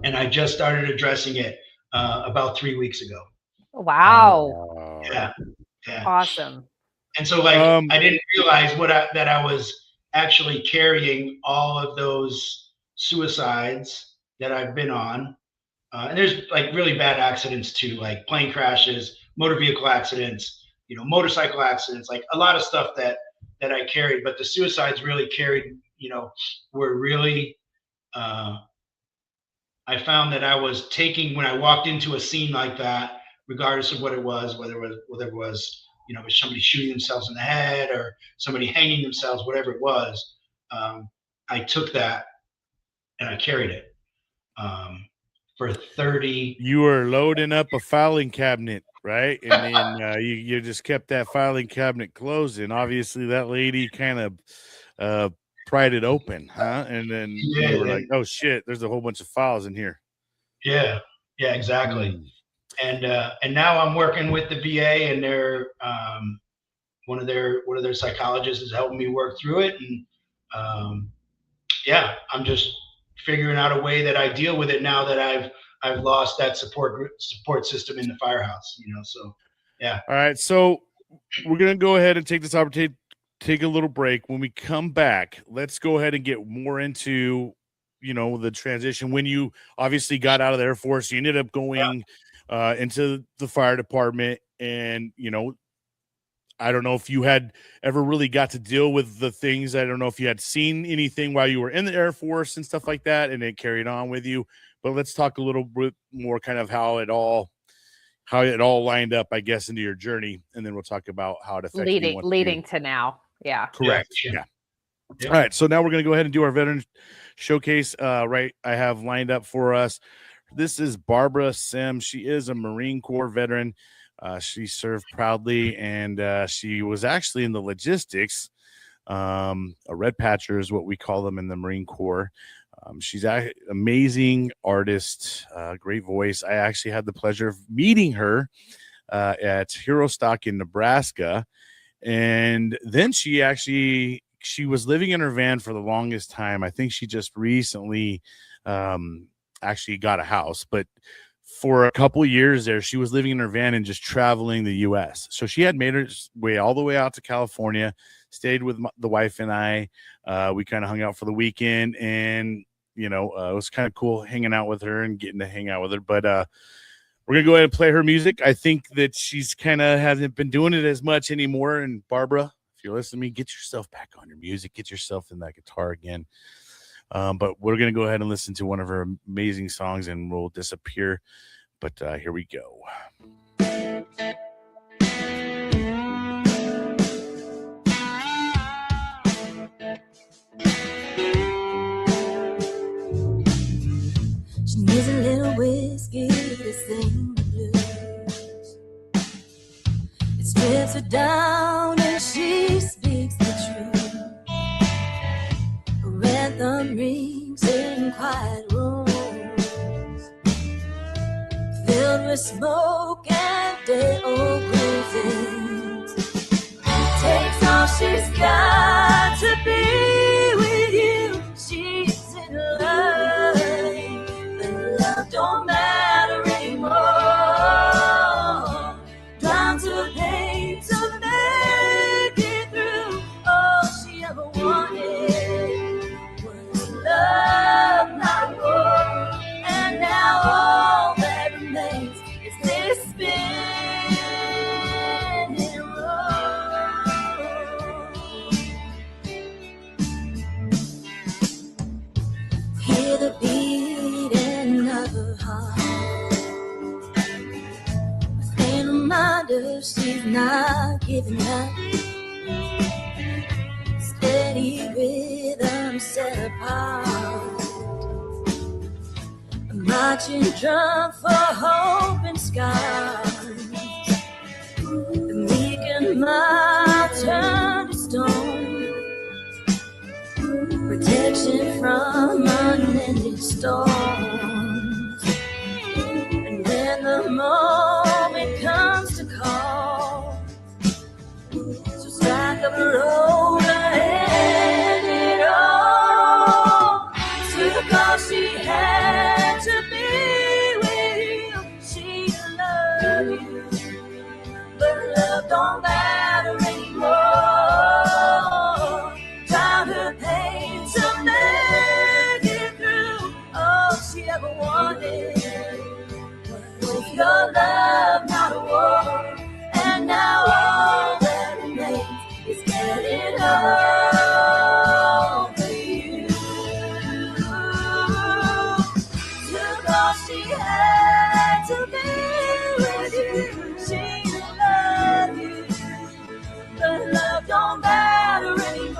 And I just started addressing it about 3 weeks ago. Wow. Yeah. Yeah. Awesome. And so like I didn't realize that I was actually carrying all of those suicides that I've been on. And there's like really bad accidents too, like plane crashes, motor vehicle accidents, you know, motorcycle accidents, like a lot of stuff that I carried. But the suicides really carried, you know, were really. I found that I was taking when I walked into a scene like that, regardless of what it was, whether it was you know, somebody shooting themselves in the head or somebody hanging themselves, whatever it was. I took that and I carried it for 30. You were loading up a filing cabinet, right? And then you just kept that filing cabinet closed. And obviously that lady kind of pried it open, huh? And then you were like, oh shit, there's a whole bunch of files in here. Yeah, exactly. And now I'm working with the VA, and they're one of their psychologists is helping me work through it. And yeah, I'm just figuring out a way that I deal with it now that I've lost that support system in the firehouse, you know. So yeah. All right, so we're gonna go ahead and take this opportunity, take a little break. When we come back, let's go ahead and get more into, you know, the transition. When you obviously got out of the Air Force, you ended up going into the fire department, and you know, I don't know if you had ever really got to deal with the things. I don't know if you had seen anything while you were in the Air Force and stuff like that, and it carried on with you. But let's talk a little bit more kind of how it all lined up, I guess, into your journey, and then we'll talk about how it affected leading to now. Yeah. Correct. Yeah. All right. So now we're going to go ahead and do our veteran showcase. Right. I have lined up for us. This is Barbara Sims. She is a Marine Corps veteran. She served proudly, and she was actually in the logistics. A red patcher is what we call them in the Marine Corps. She's an amazing artist, great voice. I actually had the pleasure of meeting her at Hero Stock in Nebraska. And then she was living in her van for the longest time. I think she just recently actually got a house, but for a couple of years there, she was living in her van and just traveling the U.S. So she had made her way all the way out to California, stayed with the wife and I. We kind of hung out for the weekend, and, you know, it was kind of cool hanging out with her and getting to hang out with her. But we're going to go ahead and play her music. I think that she's kind of hasn't been doing it as much anymore. And Barbara, if you're listening to me, get yourself back on your music, get yourself in that guitar again. But we're going to go ahead and listen to one of her amazing songs, and we'll disappear. But here we go. She needs a little whiskey strips her down and she speaks the truth. Rhythm rings in quiet rooms, filled with smoke and day-old bruises. Takes all she's got to be with you. She's in love, but love don't matter anymore. Down to pain to make it through. All she ever wanted was love, not war. And now all that remains is this spinning road. Hear the beating of her heart, a faint reminder she's not giving up. Steady rhythm set apart, a marching drum for hope and scars. The meek and mild turn to stone, protection from unending storms. And when the moment comes to call, so strike up a road ahead it all. Took all she had to be with you. She loved you, but love don't matter anymore. Drown her pain to make it through. All she ever wanted was your love, not a war. And now all that remains is getting over you. Took all she had to be with you. She loved you, but love don't matter anymore.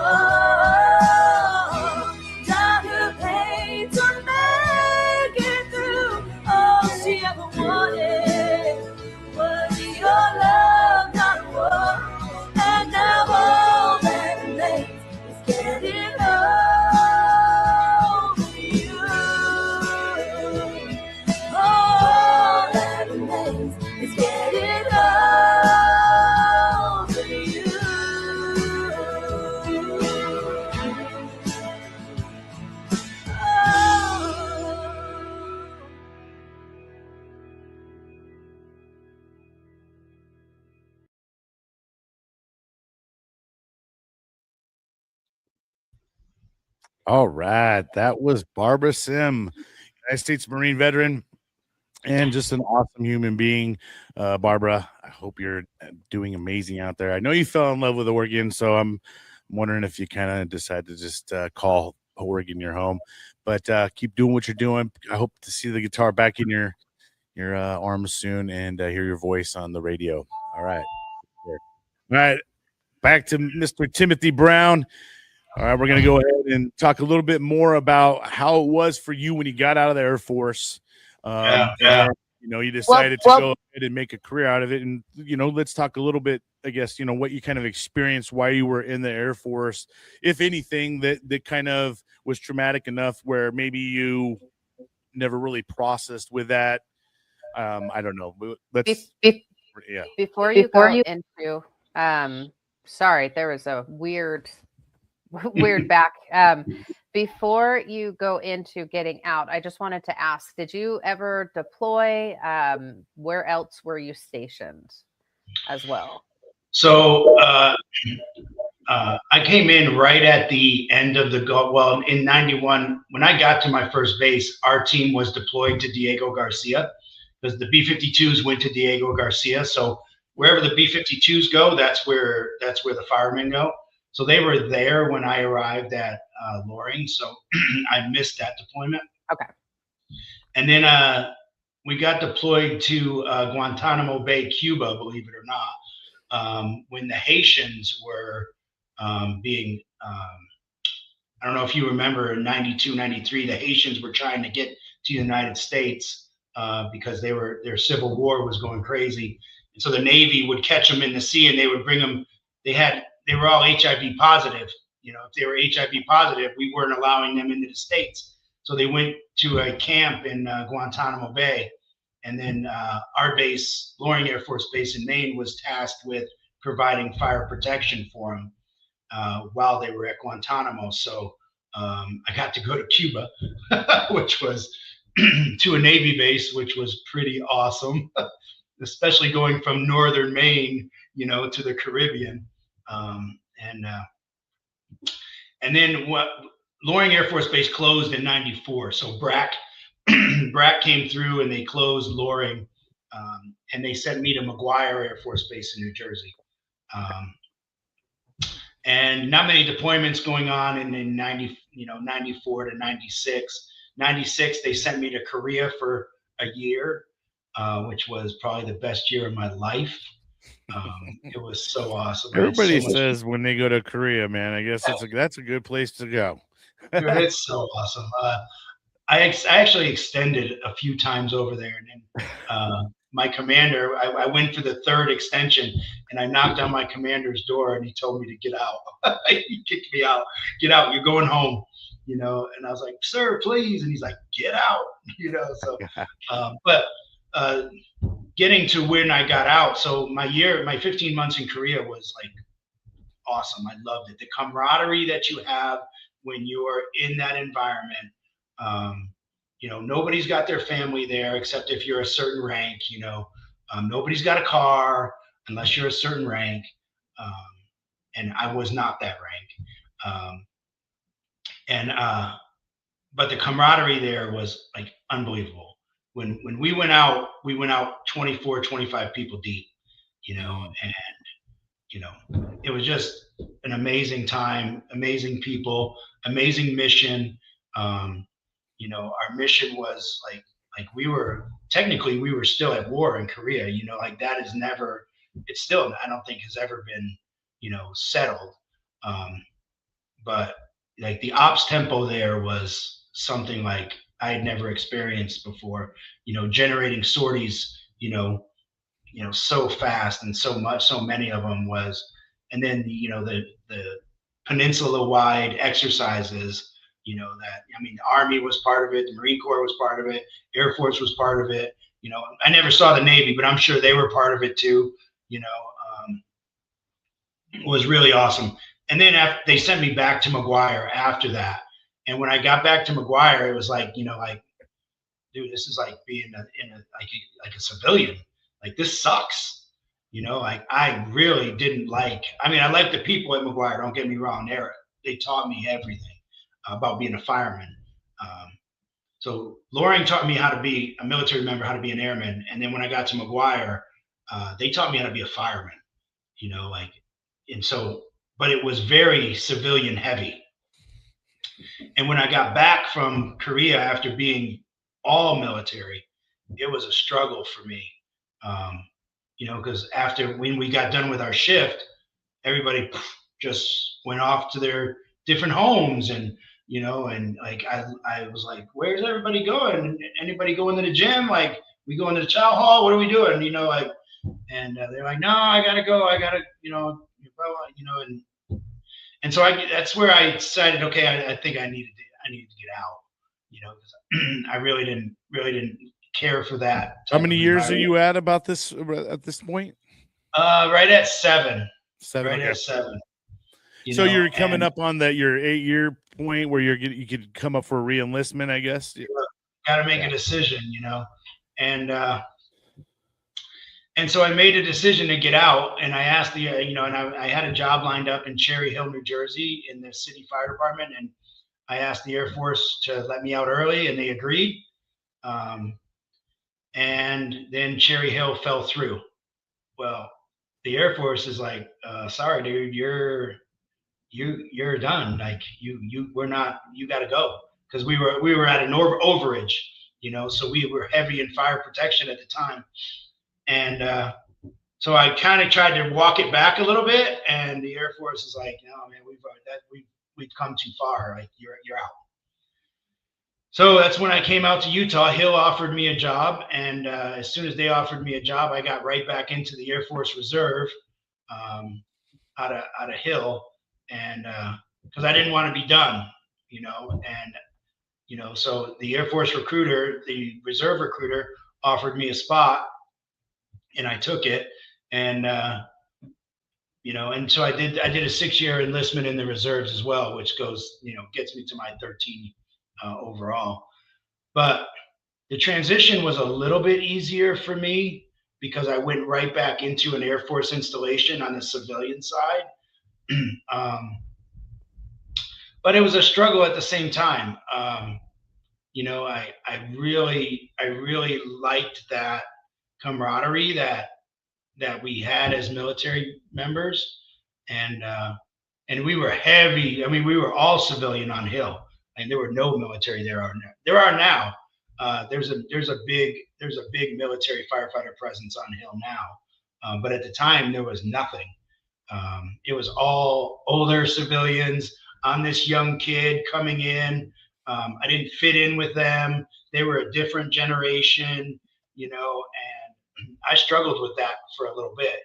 Drown her pain to make it through. All she ever wanted was your love, not a war. And now all that remains is getting over you. All that remains is getting over you. All right, that was Barbara Sim, United States Marine veteran, and just an awesome human being. Barbara, I hope you're doing amazing out there. I know you fell in love with Oregon, so I'm wondering if you kind of decide to just call Oregon your home. But keep doing what you're doing. I hope to see the guitar back in your arms soon and hear your voice on the radio. All right. All right. Back to Mr. Timothy Brown. All right, we're going to go ahead and talk a little bit more about how it was for you when you got out of the Air Force. Yeah. You decided to go ahead and make a career out of it. And, let's talk a little bit, I guess, what you kind of experienced while you were in the Air Force, if anything, that kind of was traumatic enough where maybe you never really processed with that. I don't know. Before you go into, sorry, there was a weird back. Before you go into getting out, I just wanted to ask, did you ever deploy? Where else were you stationed as well? So I came in right at the end of the well, in 91, when I got to my first base, our team was deployed to Diego Garcia because the B-52s went to Diego Garcia. So wherever the B-52s go, that's where the firemen go. So they were there when I arrived at Loring. So I missed that deployment. Okay. And then we got deployed to Guantanamo Bay, Cuba, believe it or not, when the Haitians were being, I don't know if you remember in 92, 93, the Haitians were trying to get to the United States because their civil war was going crazy. so the Navy would catch them in the sea, and they would bring them. They were all HIV positive. You know, if they were HIV positive, we weren't allowing them into the States. So they went to a camp in Guantanamo Bay, and then our base, Loring Air Force Base in Maine, was tasked with providing fire protection for them while they were at Guantanamo. So I got to go to Cuba, which was to a Navy base, which was pretty awesome, especially going from northern Maine, you know, to the Caribbean. And then Loring Air Force Base closed in '94. So BRAC came through and they closed Loring, and they sent me to McGuire Air Force Base in New Jersey. And not many deployments going on in 94 to 96. 96, they sent me to Korea for a year, which was probably the best year of my life. It was so awesome. Everybody says when they go to Korea, man, I guess that's a good place to go. It's so awesome. I actually extended a few times over there, and then my commander, I went for the third extension, and I knocked on my commander's door, and he told me to get out. He kicked me out. Get out. You're going home. You know, and I was like, sir, please. And he's like, get out. You know, so, but getting to when I got out, so my 15 months in Korea was like awesome. I loved it. The camaraderie that you have when you're in that environment. You know, nobody's got their family there except if you're a certain rank. You know, nobody's got a car unless you're a certain rank, and I was not that rank. But the camaraderie there was like unbelievable. When we went out 24, 25 people deep, you know, and you know, it was just an amazing time, amazing people, amazing mission. You know, our mission was like we were still at war in Korea, you know, like that is never, it's still, I don't think has ever been, you know, settled. But like the ops tempo there was something like I had never experienced before, you know, generating sorties, you know, so fast and so many of them was, and then, you know, the peninsula wide exercises, you know, that, I mean, the Army was part of it, the Marine Corps was part of it, Air Force was part of it, you know, I never saw the Navy, but I'm sure they were part of it too, you know. It was really awesome. And then after, they sent me back to McGuire after that. And when I got back to McGuire, it was like, you know, like, dude, this is like being like a civilian. Like, this sucks. You know, like, I really didn't like, I mean, I like the people at McGuire, don't get me wrong. They taught me everything about being a fireman. So Loring taught me how to be a military member, how to be an airman. And then when I got to McGuire, they taught me how to be a fireman, you know, like, and so, but it was very civilian heavy. And when I got back from Korea after being all military, it was a struggle for me. You know, because when we got done with our shift, everybody just went off to their different homes, and you know, and like I was like, where's everybody going? Anybody going to the gym? Like, we going to the chow hall? What are we doing? You know, like, and they're like, no, I gotta go. I gotta, you know, and so that's where I decided, okay, I think I needed to get out. You know, because I really didn't care for that. How many years are you at this point? Right at 7. Right at 7. So you're coming up on your 8-year point where you could come up for re-enlistment, I guess. Got to make a decision, you know, and so I made a decision to get out, and I asked you know, and I had a job lined up in Cherry Hill, New Jersey, in the city fire department, and I asked the Air Force to let me out early, and they agreed. And then Cherry Hill fell through. Well, the Air Force is like, sorry, dude, you're done. Like, we're not, you got to go. Because we were at an overage, you know, so we were heavy in fire protection at the time. And so I kind of tried to walk it back a little bit, and the Air Force is like, no, man, we've come too far. Like, you're out. So that's when I came out to Utah. Hill offered me a job, and as soon as they offered me a job, I got right back into the Air Force Reserve, um, out of Hill, and because I didn't want to be done, and so the Air Force recruiter, the reserve recruiter, offered me a spot, and I took it, and and so I did a 6-year enlistment in the reserves as well, which gets me to my 13 overall. But the transition was a little bit easier for me because I went right back into an Air Force installation on the civilian side. um, but it was a struggle at the same time. I really liked that camaraderie that we had as military members, and we were heavy. I mean, we were all civilian on Hill, and there were no military there. There are now. There's a big military firefighter presence on Hill now, but at the time there was nothing. It was all older civilians. I'm this young kid coming in. I didn't fit in with them. They were a different generation, and I struggled with that for a little bit.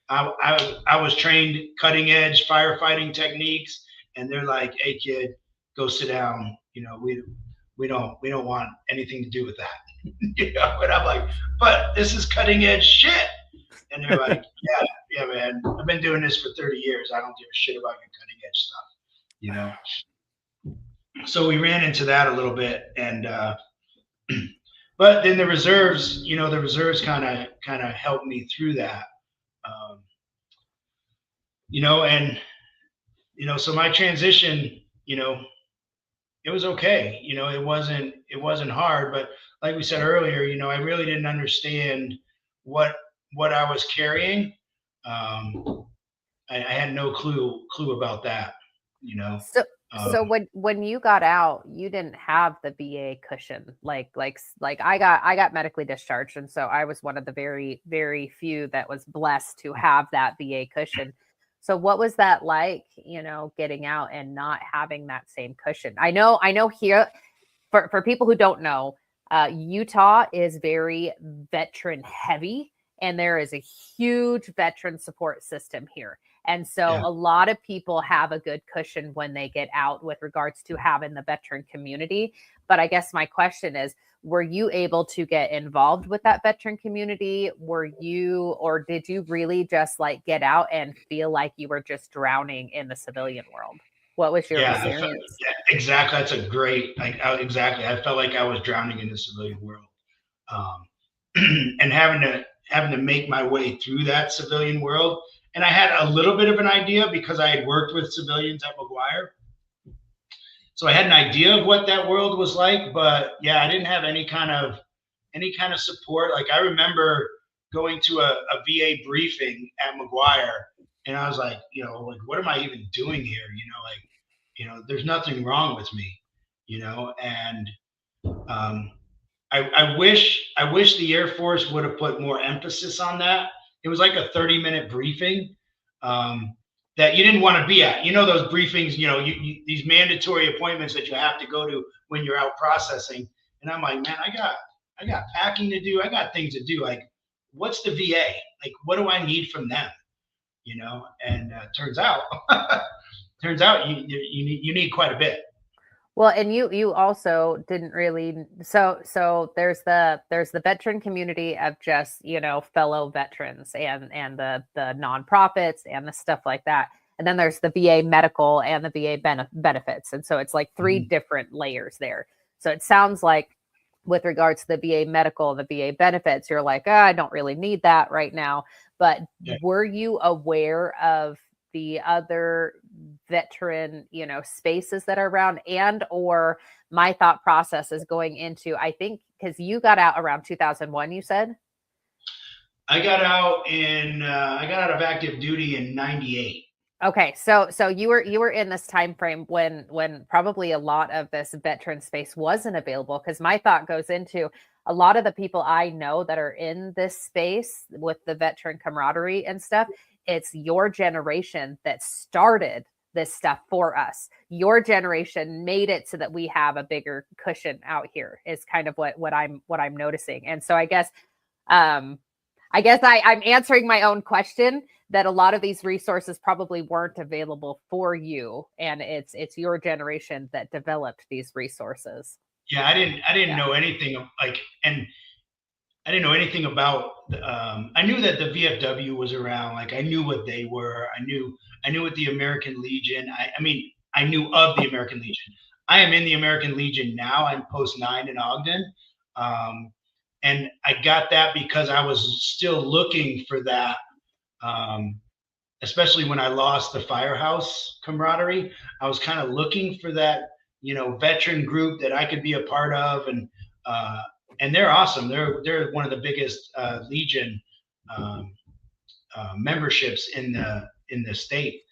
I was trained cutting edge firefighting techniques, and they're like, "Hey, kid, go sit down. We don't want anything to do with that." And I'm like, "But this is cutting edge shit." And they're like, "Yeah, man. I've been doing this for 30 years. I don't give a shit about your cutting edge stuff." So we ran into that a little bit, and but then the reserves, kind of helped me through that. Um, and so my transition, it was okay. It wasn't hard, but like we said earlier, I really didn't understand what I was carrying. I had no clue about that. You know. So Um, so when you got out, you didn't have the VA cushion. Like I got medically discharged, and so I was one of the very very few that was blessed to have that VA cushion. So what was that like, getting out and not having that same cushion? I know here, for people who don't know, Utah is very veteran heavy, and there is a huge veteran support system here. And so yeah. a lot of people have a good cushion when they get out with regards to having the veteran community. But I guess my question is, were you able to get involved with that veteran community? Or did you really just like get out and feel like you were just drowning in the civilian world? What was your Yeah, experience? yeah, exactly. That's a great, exactly. I felt like I was drowning in the civilian world, um, and having to make my way through that civilian world. And I had a little bit of an idea because I had worked with civilians at McGuire, so I had an idea of what that world was like. But yeah, I didn't have any kind of support. Like I remember going to a VA briefing at McGuire, and I was like, like what am I even doing here? There's nothing wrong with me, and um, I wish the Air Force would have put more emphasis on that. It was like a 30-minute briefing, um, that you didn't want to be at. Those briefings, these mandatory appointments that you have to go to when you're out processing. And I'm like, man, I got packing to do. I got things to do. Like, what's the VA? Like, what do I need from them? And turns out you need quite a bit. Well, and you also didn't really, so there's the veteran community of just, fellow veterans and the nonprofits and the stuff like that. And then there's the VA medical and the VA benefits. And so it's like three Mhm. different layers there. So it sounds like with regards to the VA medical and the VA benefits, you're like, I don't really need that right now. But Yeah. were you aware of the other veteran, spaces that are around? And or my thought process is going into, I think, because you got out around 2001, you said? I got out of active duty in '98. Okay, so you were in this time frame when probably a lot of this veteran space wasn't available, because my thought goes into a lot of the people I know that are in this space with the veteran camaraderie and stuff. It's your generation that started this stuff for us. Your generation made it so that we have a bigger cushion out here, is kind of what I'm noticing. And so I guess I'm answering my own question, that a lot of these resources probably weren't available for you, and it's your generation that developed these resources. Yeah, I didn't know anything and I didn't know anything about. I knew that the VFW was around. Like I knew what they were. I knew what the American Legion. I mean, I knew of the American Legion. I am in the American Legion now. I'm post 9 in Ogden, and I got that because I was still looking for that. Especially when I lost the firehouse camaraderie, I was kind of looking for that, veteran group that I could be a part of, and they're awesome. They're one of the biggest Legion memberships in the state,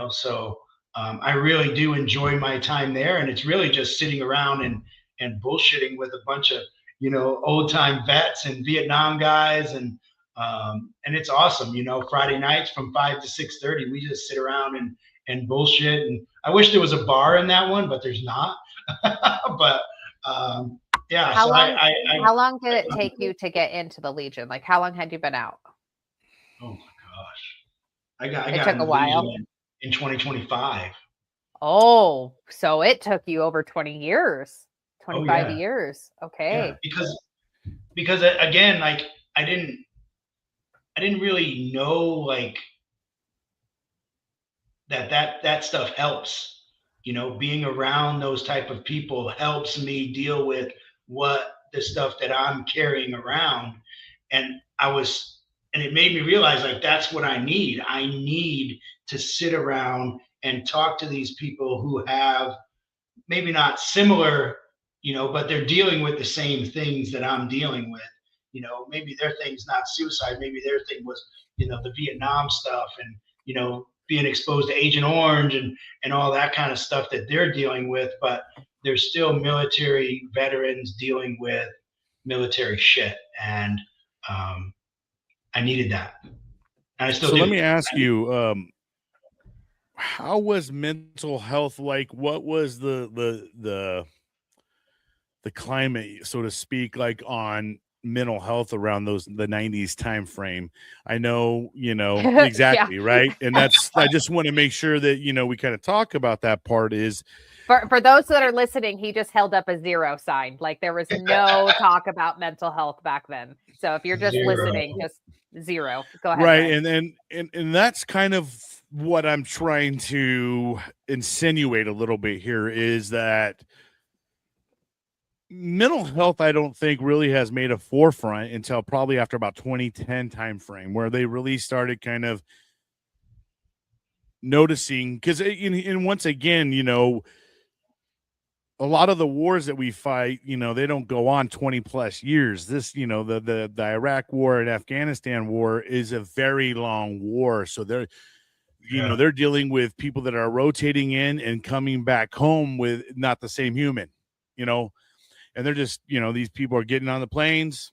So I really do enjoy my time there, and it's really just sitting around and bullshitting with a bunch of old time vets and Vietnam guys, and it's awesome. Friday nights from 5 to 6:30, we just sit around and bullshit. And I wish there was a bar in that one, but there's not. But yeah. How long did it take you to get into the Legion? Like, how long had you been out? Oh my gosh, I got it took a while in 2025. Oh, so it took you over 20 years, 25 years. Okay. Yeah, because again, like I didn't really know like that stuff helps. Being around those type of people helps me deal with what the stuff that I'm carrying around. And it made me realize like that's what I need. I need to sit around and talk to these people who have maybe not similar, but they're dealing with the same things that I'm dealing with. Maybe their thing's not suicide. Maybe their thing was, the Vietnam stuff and, being exposed to Agent Orange and all that kind of stuff that they're dealing with. But they're still military veterans dealing with military shit. And I needed that. And I still do. Let me ask you, how was mental health like? What was the climate, so to speak, like on mental health around the 90s time frame? I know, exactly. Yeah. Right. And I just want to make sure that, we kind of talk about that part. Is for those that are listening, he just held up a 0 sign. Like there was no talk about mental health back then. So if you're just listening, just 0. Go ahead. Right. Guys. And that's kind of what I'm trying to insinuate a little bit here, is that mental health, I don't think really has made a forefront until probably after about 2010 time frame, where they really started kind of noticing, because and once again, a lot of the wars that we fight, they don't go on 20 plus years. This, the Iraq war and Afghanistan war is a very long war. So they're, they're dealing with people that are rotating in and coming back home with not the same human, and they're just, these people are getting on the planes,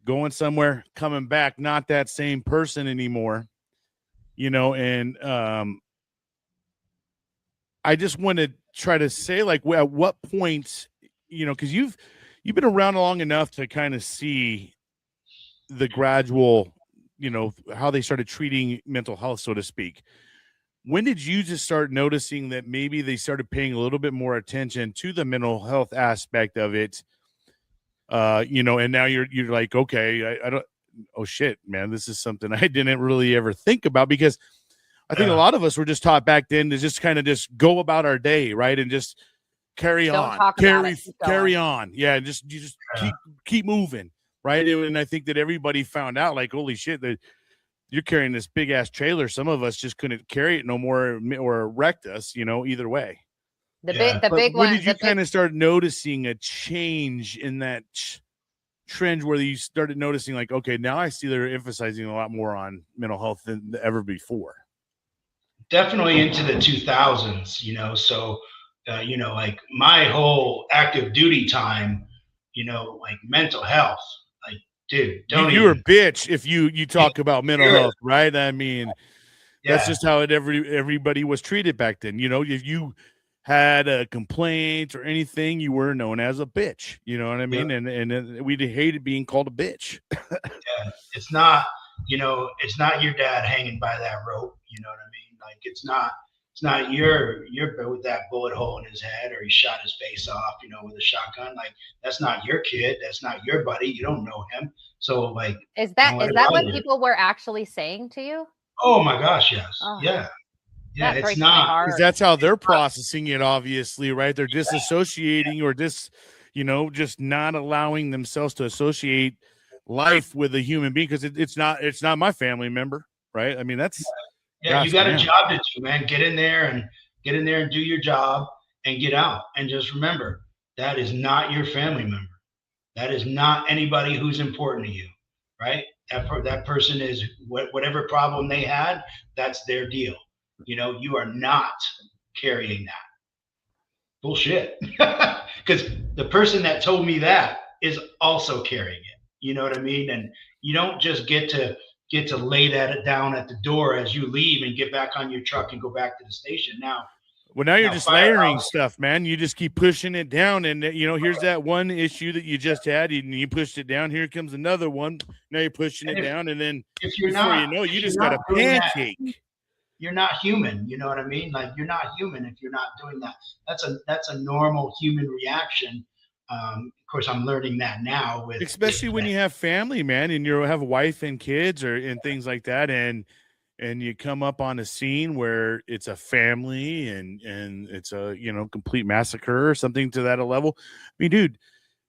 going somewhere, coming back, not that same person anymore, and I just want to try to say, like, at what point, because you've been around long enough to kind of see the gradual, how they started treating mental health, so to speak. When did you just start noticing that maybe they started paying a little bit more attention to the mental health aspect of it? And now you're like, okay, I don't, oh shit, man, this is something I didn't really ever think about, because I think a lot of us were just taught back then to just kind of just go about our day, right? And just carry on. Yeah. You just keep moving. Right. And I think that everybody found out, like, holy shit, that you're carrying this big ass trailer. Some of us just couldn't carry it no more, or wrecked us, either way. When did you kind of start noticing a change in that trend, where you started noticing, like, okay, now I see they're emphasizing a lot more on mental health than ever before? Definitely into the 2000s, so, like my whole active duty time, like mental health, like, dude, you're a bitch if you talk about mental health, right? I mean, That's Yeah. just how everybody was treated back then. You know, if you had a complaint or anything, you were known as a bitch. You know what I mean? Yep. And we hated being called a bitch. Yeah. It's not, it's not your dad hanging by that rope. You know what I mean? Like it's not your with that bullet hole in his head, or he shot his face off, with a shotgun. Like that's not your kid. That's not your buddy. You don't know him. So like, Is don't let that it what bother you. people were actually saying to you? Oh my gosh, yes. Oh, Yeah. Yeah. that It's breaks my not. heart. Because that's how they're processing it, obviously, right? They're disassociating or just not allowing themselves to associate life with a human being, because it's not my family member, right? I mean, that's Yeah, you gosh, got a man. job to do, man. Get in there and do your job and get out. And just remember, that is not your family member. That is not anybody who's important to you, right? That person is whatever problem they had, that's their deal. You are not carrying that bullshit, because the person that told me that is also carrying it. You know what I mean? And you don't just get to lay that down at the door as you leave and get back on your truck and go back to the station. Now You're just layering Firehouse, stuff, man. You just keep pushing it down, and here's that one issue that you just had, and you pushed it down. Here comes another one. Now you're pushing it down, and then if you're before not, you know, you if just you're got a not doing that, pancake. you're not human. You know what I mean? Like you're not human if you're not doing that. That's a normal human reaction. Of course, I'm learning that now Especially when you have family, man, and you have a wife and kids and things like that, and you come up on a scene where it's a family and it's a complete massacre or something to that level. I mean, dude,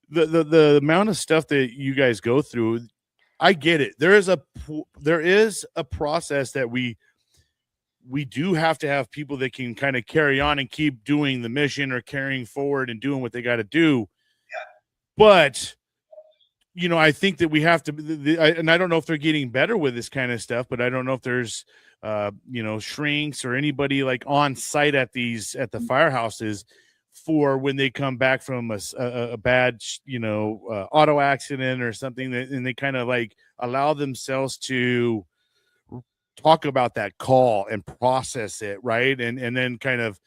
the amount of stuff that you guys go through, I get it. There is a process that we do have to have people that can kind of carry on and keep doing the mission or carrying forward and doing what they got to do. But I think that we have to, and I don't know if they're getting better with this kind of stuff, but I don't know if there's, shrinks or anybody like on site at the firehouses for when they come back from a bad, auto accident or something, and they kind of like allow themselves to talk about that call and process it, right? And then kind of,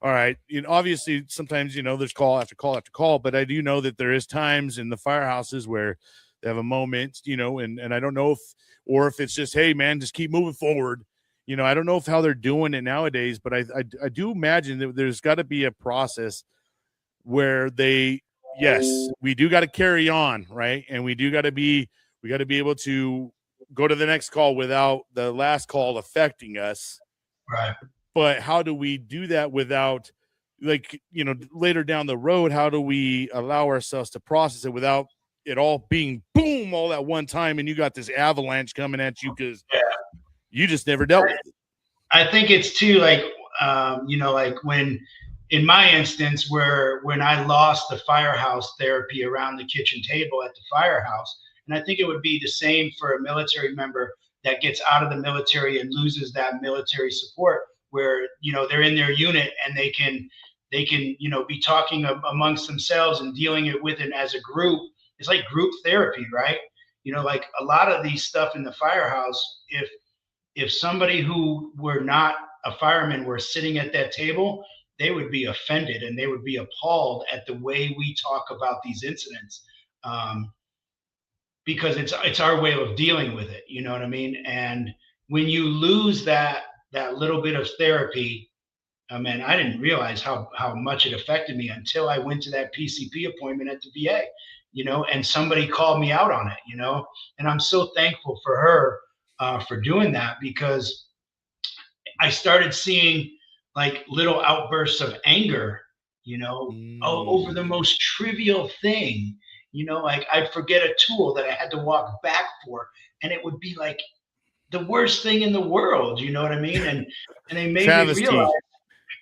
all right, obviously sometimes, there's call after call after call, but I do know that there is times in the firehouses where they have a moment, and I don't know if it's just, hey man, just keep moving forward. I don't know how they're doing it nowadays, but I do imagine that there's got to be a process where yes, we do got to carry on, right? And we got to be able to go to the next call without the last call affecting us. right. But how do we do that without, like, later down the road, how do we allow ourselves to process it without it all being boom all at one time and you got this avalanche coming at you because you just never dealt with it? I think it's too like, like when, in my instance, when I lost the firehouse therapy around the kitchen table at the firehouse, and I think it would be the same for a military member that gets out of the military and loses that military support, where they're in their unit and they can be talking amongst themselves and dealing with it as a group. It's like group therapy, right? Like a lot of these stuff in the firehouse, if somebody who were not a fireman were sitting at that table, they would be offended and they would be appalled at the way we talk about these incidents, because it's our way of dealing with it. You know what I mean? And when you lose that little bit of therapy, I mean, I didn't realize how much it affected me until I went to that PCP appointment at the VA, and somebody called me out on it, and I'm so thankful for her for doing that, because I started seeing like little outbursts of anger, over the most trivial thing, like I'd forget a tool that I had to walk back for, and it would be like the worst thing in the world, you know what I mean? And they made Travesty. me realize,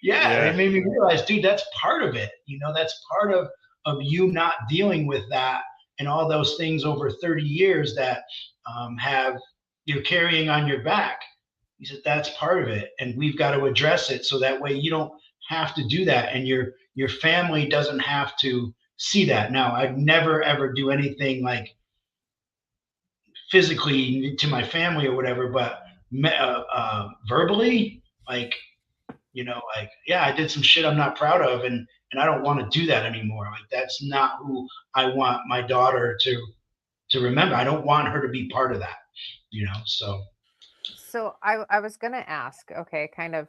they made me realize, dude, that's part of it. That's part of you not dealing with that and all those things over 30 years that you're carrying on your back. He said, that's part of it. And we've got to address it so that way you don't have to do that. And your family doesn't have to see that. Now, I'd never, ever do anything like physically to my family or whatever, but verbally, like, like, yeah, I did some shit I'm not proud of, and I don't want to do that anymore. Like, that's not who I want my daughter to remember. I don't want her to be part of that, so. So I was going to ask, okay, kind of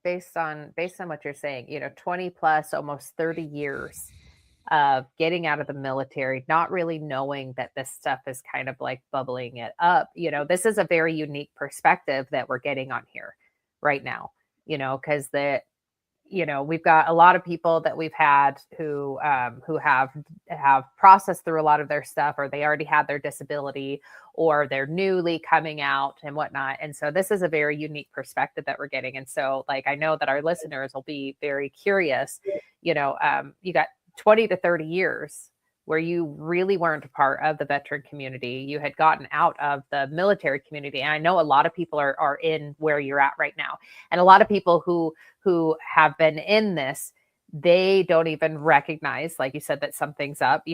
based on what you're saying, 20 plus, almost 30 years of getting out of the military, not really knowing that this stuff is kind of like bubbling it up. This is a very unique perspective that we're getting on here right now, because we've got a lot of people that we've had who have processed through a lot of their stuff, or they already had their disability, or they're newly coming out and whatnot. And so this is a very unique perspective that we're getting. And so, like, I know that our listeners will be very curious. You got 20 to 30 years where you really weren't a part of the veteran community. You had gotten out of the military community. And I know a lot of people are in where you're at right now. And a lot of people who have been in this, they don't even recognize, like you said, that something's up.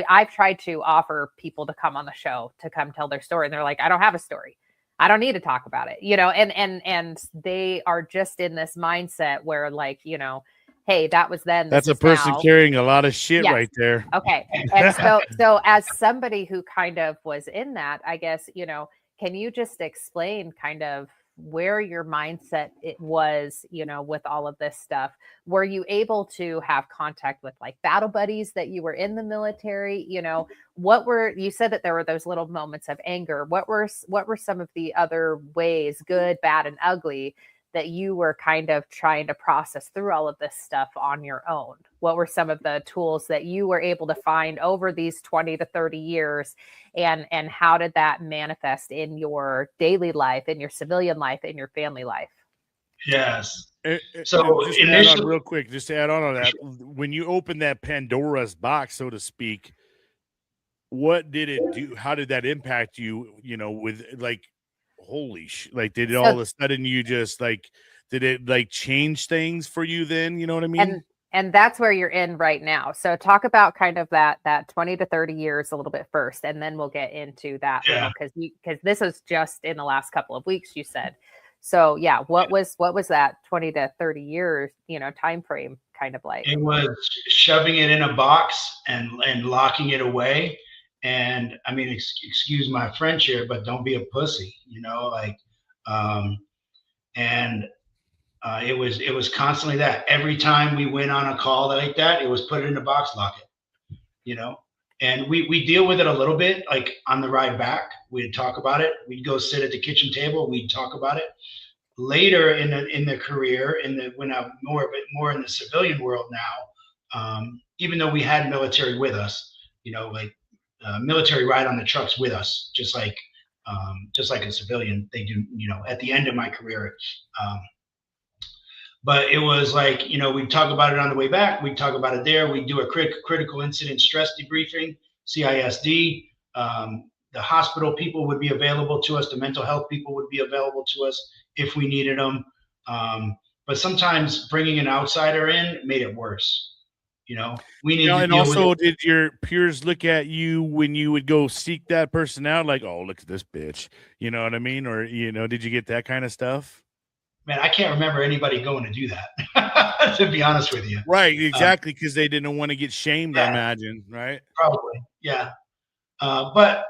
I've tried to offer people to come on the show to come tell their story. And they're like, I don't have a story. I don't need to talk about it, and they are just in this mindset where, like, hey, that was then. That's a person carrying a lot of shit right there. Okay. And so as somebody who kind of was in that, I guess, can you just explain kind of where your mindset it was, with all of this stuff? Were you able to have contact with like battle buddies that you were in the military? You said that there were those little moments of anger. What were some of the other ways, good, bad, and ugly, that you were kind of trying to process through all of this stuff on your own? What were some of the tools that you were able to find over these 20 to 30 years? And how did that manifest in your daily life, in your civilian life, in your family life? Yes. So just add on real quick, just to add on that, when you open that Pandora's box, so to speak, what did it do? How did that impact you, with like, holy like, did it all of a sudden you just like, did it like change things for you then? You know what I mean? And that's where you're in right now. So talk about kind of that 20 to 30 years a little bit first, and then we'll get into that, because this is just in the last couple of weeks, you said. So yeah, what was that 20 to 30 years, time frame kind of like? It was shoving it in a box and locking it away. And I mean, excuse my French here, but don't be a pussy, like, it was constantly that. Every time we went on a call like that, it was put it in a box, lock it, and we deal with it a little bit, like on the ride back, we'd talk about it. We'd go sit at the kitchen table, we'd talk about it. Later in the career, when I'm more in the civilian world now, even though we had military with us, like, military ride on the trucks with us, just like a civilian they do, at the end of my career. But it was like, we'd talk about it on the way back, we'd talk about it there, we'd do a critical incident stress debriefing, CISD. The hospital people would be available to us, the mental health people would be available to us if we needed them. But sometimes bringing an outsider in made it worse. We need to and deal also, with it. did your peers look at you when you would go seek that person out, like, oh, look at this bitch, you know what I mean? Or, did you get that kind of stuff? Man, I can't remember anybody going to do that, to be honest with you. Right, exactly, because they didn't want to get shamed, I imagine, right? Probably, yeah. But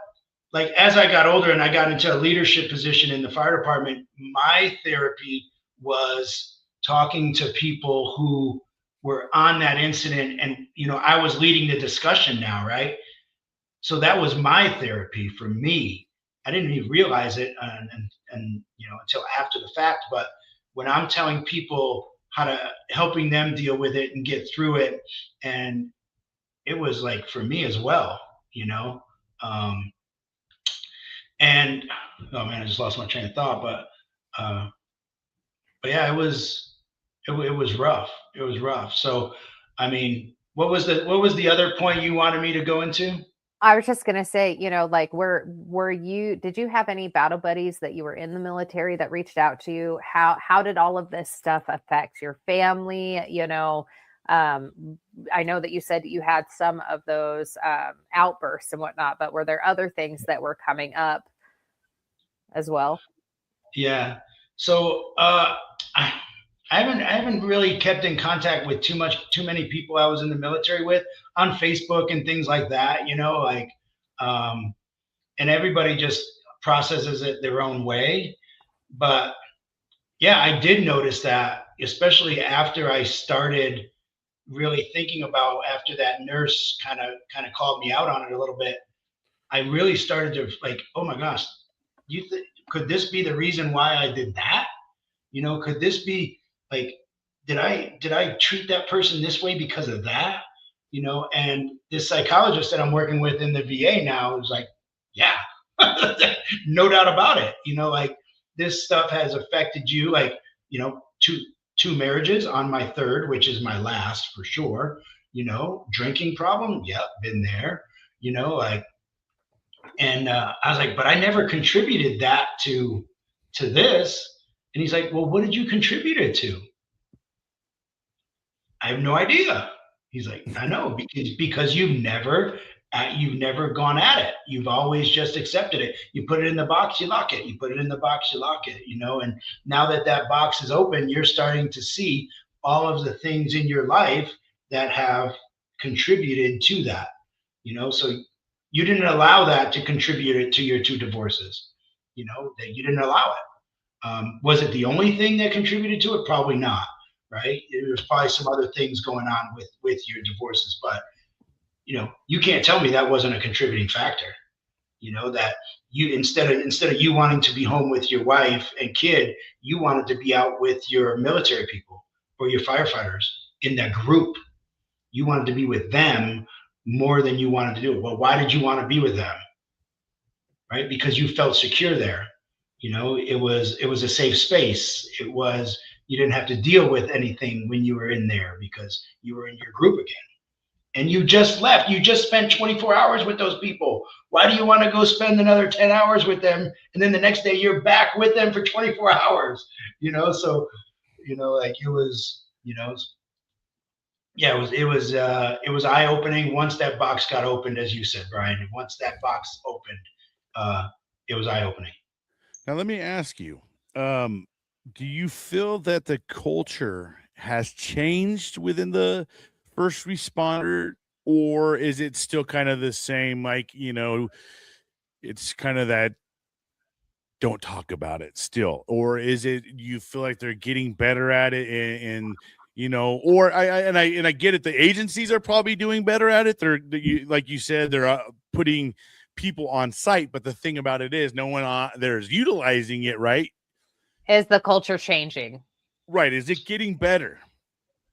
like, as I got older and I got into a leadership position in the fire department, my therapy was talking to people who were on that incident, and I was leading the discussion now, right? So that was my therapy for me. I didn't even realize it, and until after the fact. But when I'm telling people helping them deal with it and get through it, and it was like for me as well, and oh man, I just lost my train of thought. But yeah, it was rough. It was rough. So, I mean, what was the other point you wanted me to go into? I was just gonna say, like, did you have any battle buddies that you were in the military that reached out to you? How did all of this stuff affect your family? I know that you said you had some of those outbursts and whatnot, but were there other things that were coming up as well? Yeah. So I haven't really kept in contact with too many people I was in the military with on Facebook and things like that, like um and everybody just processes it their own way. But yeah, I did notice that, especially after I started really thinking about after that nurse kind of called me out on it a little bit. I really started to like, oh my gosh, could this be the reason why I did that? Could this be like, did I treat that person this way because of that? And this psychologist that I'm working with in the VA now is like, yeah, no doubt about it. Like this stuff has affected you, like, two marriages on my third, which is my last for sure. Drinking problem, yep, been there. Like, and I was like, but I never contributed that to this. And he's like, well, what did you contribute it to? I have no idea. He's like, I know, because you've never gone at it. You've always just accepted it. You put it in the box, you lock it. You put it in the box, you lock it. And now that that box is open, you're starting to see all of the things in your life that have contributed to that. So you didn't allow that to contribute it to your two divorces. That you didn't allow it. Was it the only thing that contributed to it? Probably not, right? There's probably some other things going on with your divorces, but you can't tell me that wasn't a contributing factor. That you instead of you wanting to be home with your wife and kid, you wanted to be out with your military people or your firefighters in that group. You wanted to be with them more than you wanted to do it. Well, why did you want to be with them? Right? Because you felt secure there. It was a safe space. You didn't have to deal with anything when you were in there because you were in your group again. And you just left. You just spent 24 hours with those people. Why do you want to go spend another 10 hours with them? And then the next day you're back with them for 24 hours, So, like it was, yeah, it was eye opening once that box got opened, as you said, Brian. Once that box opened, uh, it was eye opening. Now, let me ask you, do you feel that the culture has changed within the first responder, or is it still kind of the same? Like, it's kind of that don't talk about it still, or is it you feel like they're getting better at it and or I get it. The agencies are probably doing better at it. Like you said, they're putting people on site, but the thing about it is no one there's utilizing it, right? Is the culture changing? Right. Is it getting better?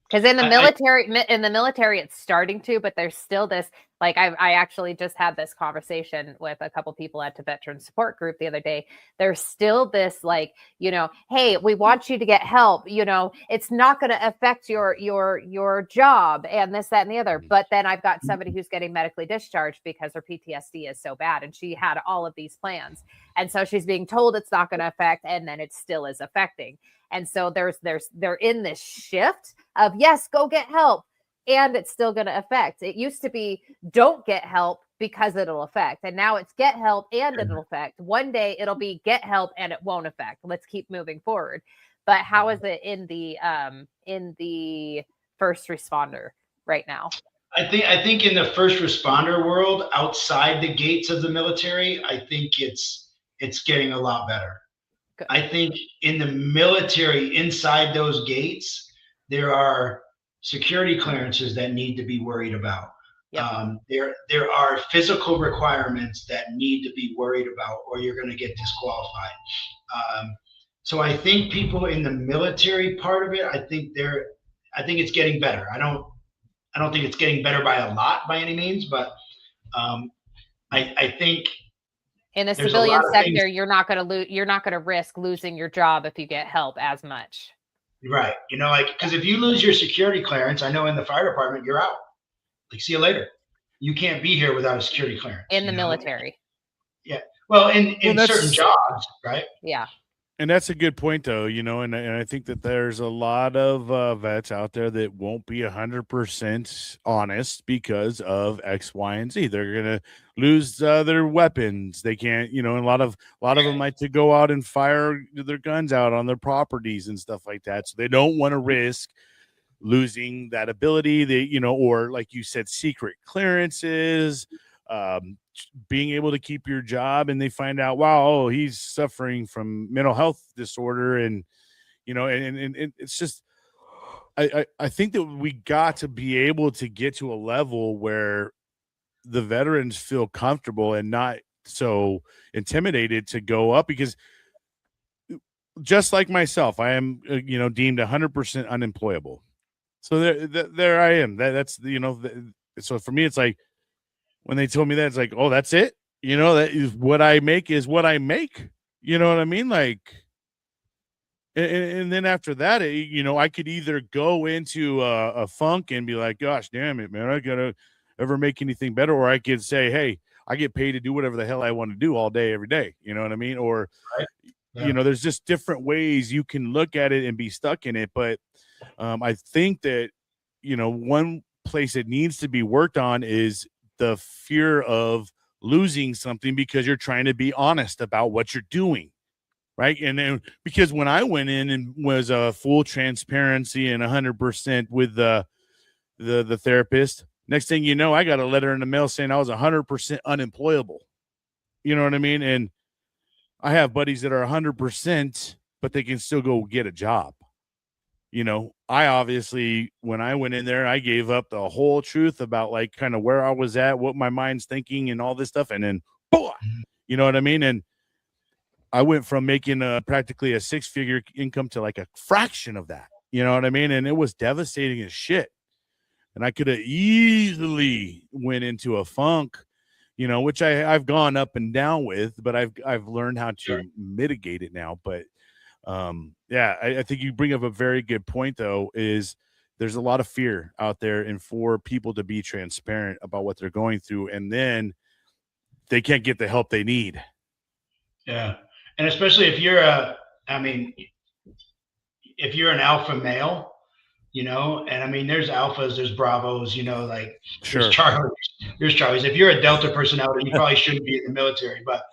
Because in the military, it's starting to, but there's still this, like, I actually just had this conversation with a couple people at the veteran support group the other day. There's still this, like, hey, we want you to get help. It's not going to affect your job and this, that, and the other. But then I've got somebody who's getting medically discharged because her PTSD is so bad, and she had all of these plans. And so she's being told it's not going to affect, and then it still is affecting. And so they're in this shift of, yes, go get help, and it's still going to affect. It used to be don't get help because it'll affect, and now it's get help and it'll affect. One day it'll be get help and it won't affect. Let's keep moving forward. But how is it in the first responder right now? I think in the first responder world, outside the gates of the military, I think it's getting a lot better. Good. I think in the military, inside those gates, there are security clearances that need to be worried about. Yep. There are physical requirements that need to be worried about, or you're going to get disqualified. So I think people in the military part of it, I think it's getting better. I don't think it's getting better by a lot by any means, but I think in the civilian sector, you're not going to risk losing your job if you get help as much. Right. Because if you lose your security clearance, I know in the fire department, you're out. Like, see you later. You can't be here without a security clearance. In the military. Yeah. Well, in certain jobs, right? Yeah. And that's a good point, though, and I think that there's a lot of vets out there that won't be 100% honest because of X, Y, and Z. They're gonna lose their weapons. They can't, and a lot of them like to go out and fire their guns out on their properties and stuff like that. So they don't want to risk losing that ability. Or like you said, secret clearances. Um, being able to keep your job, and they find out, wow, oh, he's suffering from mental health disorder, and and it's just, I think that we got to be able to get to a level where the veterans feel comfortable and not so intimidated to go up, because just like myself, I am deemed 100% unemployable. So there I am. So for me, it's like, when they told me that, it's like, oh, that's it. That is what I make is what I make. You know what I mean? Like, and then after that, I could either go into a funk and be like, gosh, damn it, man, I gotta ever make anything better. Or I could say, hey, I get paid to do whatever the hell I want to do all day, every day. You know what I mean? Or, Right. Yeah. there's just different ways you can look at it and be stuck in it. But I think that, one place that needs to be worked on is the fear of losing something, because you're trying to be honest about what you're doing, right? And then, because when I went in and was full transparency and 100% with the therapist, next thing you know, I got a letter in the mail saying I was 100% unemployable. You know what I mean? And I have buddies that are 100%, but they can still go get a job. I obviously, when I went in there, I gave up the whole truth about, like, kind of where I was at, what my mind's thinking, and all this stuff. And then, boom, you know what I mean? And I went from making practically a 6-figure income to like a fraction of that. You know what I mean? And it was devastating as shit. And I could have easily went into a funk, which I've gone up and down with, but I've learned how to mitigate it now. But I think you bring up a very good point, though, is there's a lot of fear out there, and for people to be transparent about what they're going through, and then they can't get the help they need. Yeah. And especially if if you're an alpha male, and there's alphas, there's bravos, like Sure. there's Charlies. If you're a Delta personality, you probably shouldn't be in the military. But,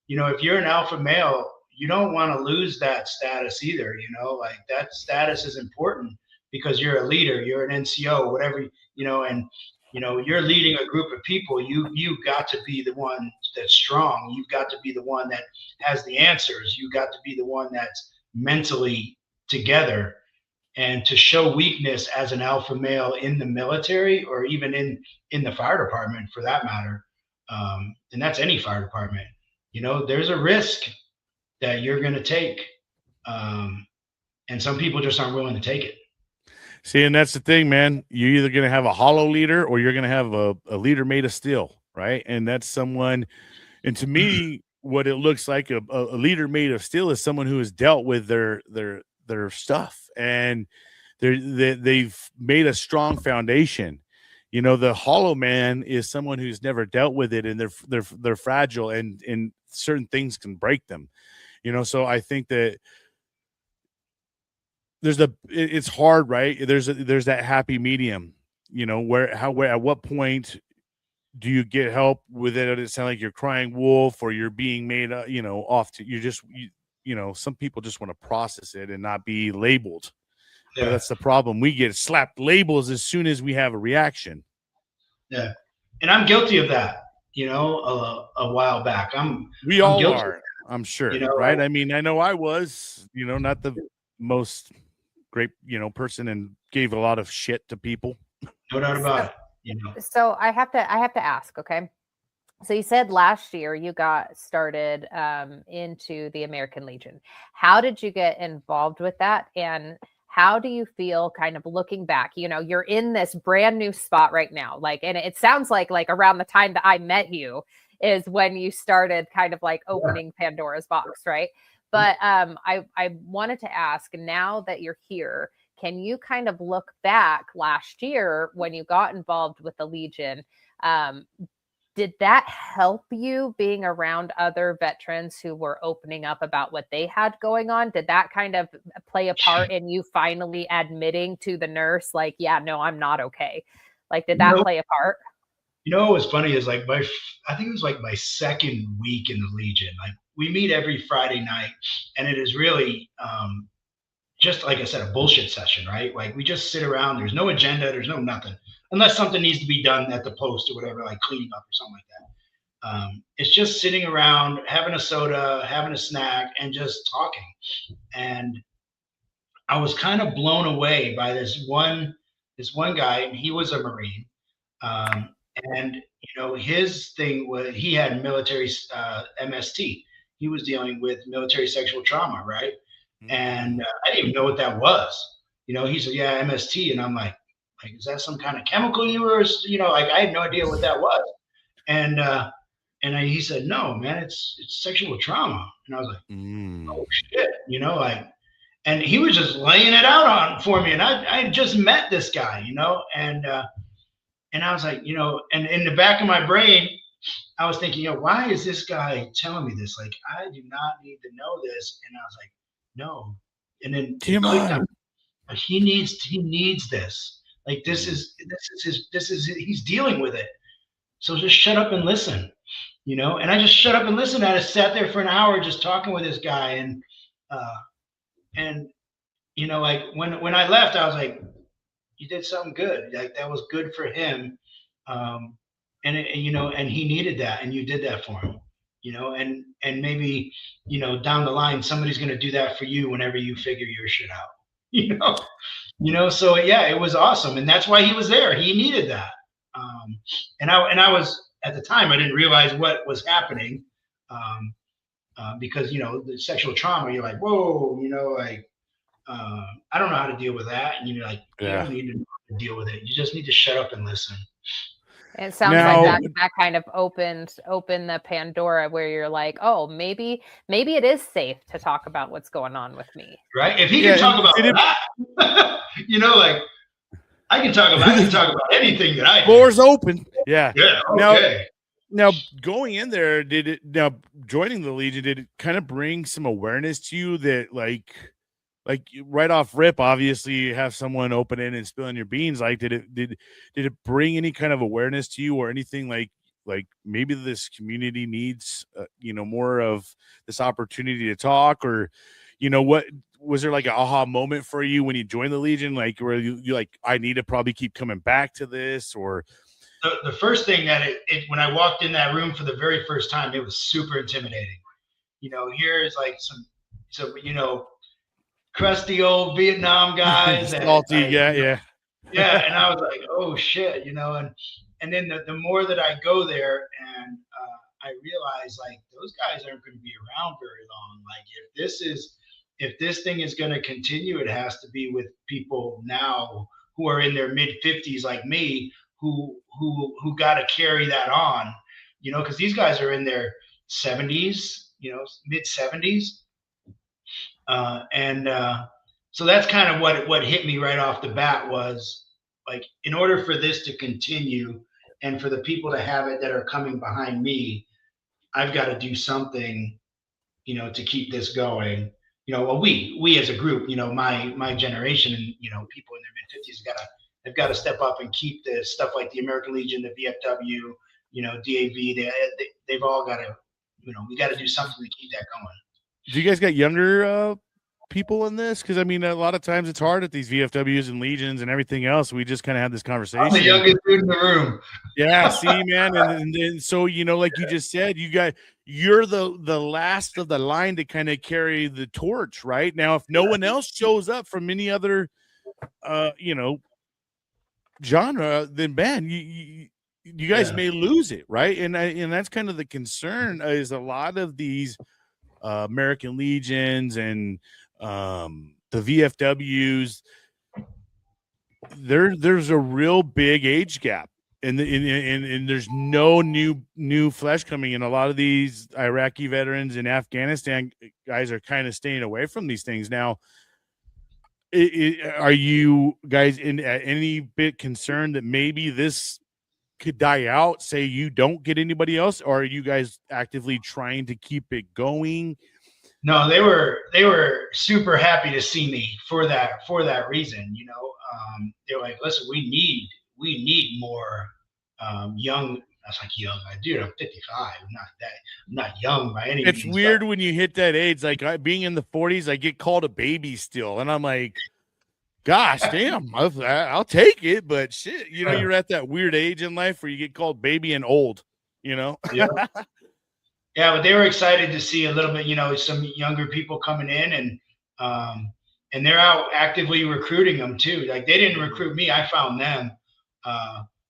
if you're an alpha male, you don't want to lose that status either. Like, that status is important because you're a leader, you're an NCO, whatever, and, you're leading a group of people. You've got to be the one that's strong. You've got to be the one that has the answers. You've got to be the one that's mentally together. And to show weakness as an alpha male in the military, or even in the fire department for that matter, and that's any fire department, there's a risk that you're going to take, and some people just aren't willing to take it. See, and that's the thing, man. You're either going to have a hollow leader, or you're going to have a leader made of steel, right? And that's someone, and to me, what it looks like, a leader made of steel is someone who has dealt with their stuff, and they've made a strong foundation. The hollow man is someone who's never dealt with it, and they're fragile, and certain things can break them. So I think that it's hard, right? There's that happy medium, where at what point do you get help with it? It sounds like you're crying wolf, or you're being made off to, some people just want to process it and not be labeled. Yeah. But that's the problem. We get slapped labels as soon as we have a reaction. Yeah. And I'm guilty of that, a while back. We all guilty. are, I'm sure, right? I mean, I know I was, not the most great, person, and gave a lot of shit to people. No doubt about it. So I have to ask, okay? So you said last year you got started into the American Legion. How did you get involved with that? And how do you feel kind of looking back? You're in this brand new spot right now. And it sounds like around the time that I met you is when you started kind of like opening Pandora's box, right? But I wanted to ask, now that you're here, can you kind of look back last year when you got involved with the Legion? did that help you being around other veterans who were opening up about what they had going on? Did that kind of play a part in you finally admitting to the nurse, like, yeah, no, I'm not okay? Like, did that play a part? What's funny is like I think it was like my second week in the Legion. Like we meet every Friday night, and it is really just like I said, a bullshit session, right? Like we just sit around. There's no agenda. There's no nothing, unless something needs to be done at the post or whatever, like cleaning up or something like that. It's just sitting around, having a soda, having a snack, and just talking. And I was kind of blown away by this one guy, and he was a Marine. Um, and his thing was he had military MST. He was dealing with military sexual trauma, right? And I didn't even know what that was. He said, "Yeah, MST," and I'm like, is that some kind of chemical you were? Like I had no idea what that was. And he said, "No, man, it's sexual trauma." And I was like, "Oh shit," like. And he was just laying it out on for me, and I just met this guy, and I was like, and in the back of my brain, I was thinking, why is this guy telling me this? Like, I do not need to know this. And I was like, no. And then it clicked on, he needs this. Like, this is he's dealing with it. So just shut up and listen, And I just shut up and listened. I just sat there for an hour just talking with this guy, and like when I left, I was like, you did something good. Like that was good for him. And he needed that, and you did that for him, and maybe, down the line, somebody's going to do that for you whenever you figure your shit out, so yeah, it was awesome. And that's why he was there. He needed that. And I was, at the time, I didn't realize what was happening. Because, the sexual trauma, you're like, whoa, like, I don't know how to deal with that. And you're like, you don't need to deal with it. You just need to shut up and listen. It sounds like that kind of opened the Pandora, where you're like, oh, maybe it is safe to talk about what's going on with me. Right. If he can talk about that, like I can talk about anything that I do. Floor's open. Yeah. Yeah. Okay. Now going in there, joining the Legion, did it kind of bring some awareness to you that like right off rip, obviously you have someone open in and spilling your beans. Like, did it bring any kind of awareness to you, or anything like maybe this community needs, more of this opportunity to talk, or, what was there like an aha moment for you when you joined the Legion? Like, where you like, I need to probably keep coming back to this, or the first thing that when I walked in that room for the very first time, it was super intimidating. Here is like some crusty old Vietnam guys. Salty, yeah. And I was like, oh shit, and then the more that I go there, and I realize like those guys aren't going to be around very long. Like if this thing is going to continue, it has to be with people now who are in their mid 50s like me, who got to carry that on, because these guys are in their 70s, mid 70s. So that's kind of what hit me right off the bat, was like, in order for this to continue and for the people to have it that are coming behind me, I've got to do something, to keep this going. Well, we as a group, my generation, and people in their mid 50s they've got to step up and keep the stuff like the American Legion, the VFW, DAV. They've all got to, we got to do something to keep that going. Do you guys got younger people in this? Because I mean, a lot of times it's hard at these VFWs and Legions and everything else. We just kind of had this conversation. I'm the youngest dude in the room. Yeah, see, man, and then so like you just said, you're the last of the line to kind of carry the torch, right? Now, if no one else shows up from any other, genre, then man, you guys may lose it, right? And that's kind of the concern, is a lot of these American Legions and the VFWs, there's a real big age gap, and there's no new flesh coming in. A lot of these Iraqi veterans and Afghanistan guys are kind of staying away from these things now. Are you guys in any bit concerned that maybe this could die out, say you don't get anybody else, or are you guys actively trying to keep it going? No, they were super happy to see me for that reason. They were like, listen, we need more young. I was like, young, dude, I'm 55. I'm not young by any It's means. But weird when you hit that age, like being in the 40s, I get called a baby still, and I'm like, gosh, damn, I'll take it, but shit, you're at that weird age in life where you get called baby and old, yeah, yeah, but they were excited to see a little bit, some younger people coming in, and they're out actively recruiting them too. Like they didn't recruit me, I found them,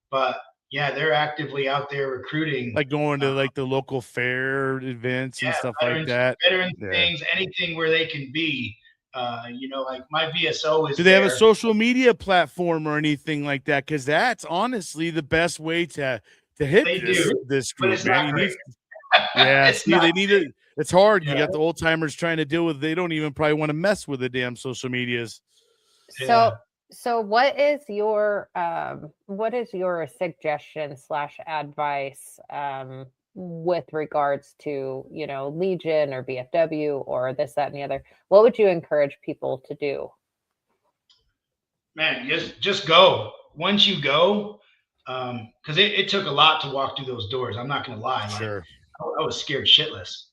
but yeah, they're actively out there recruiting. like going to like the local fair events and Yeah, stuff like that. veteran Yeah. things, anything where they can be. Like my VSO is Do they have a there. social media platform or anything like that? Because that's honestly the best way to hit They do, this but group, it's man. not You great. need, yeah. It's See, not they need it. It's hard. You Yeah. got the old timers trying to deal with. They don't even probably want to mess with the damn social medias. So what is your suggestion / advice with regards to, Legion or VFW or this, that, and the other? What would you encourage people to do? Man, just go. Once you go, because it took a lot to walk through those doors. I'm not gonna lie. Sure. Like I was scared shitless.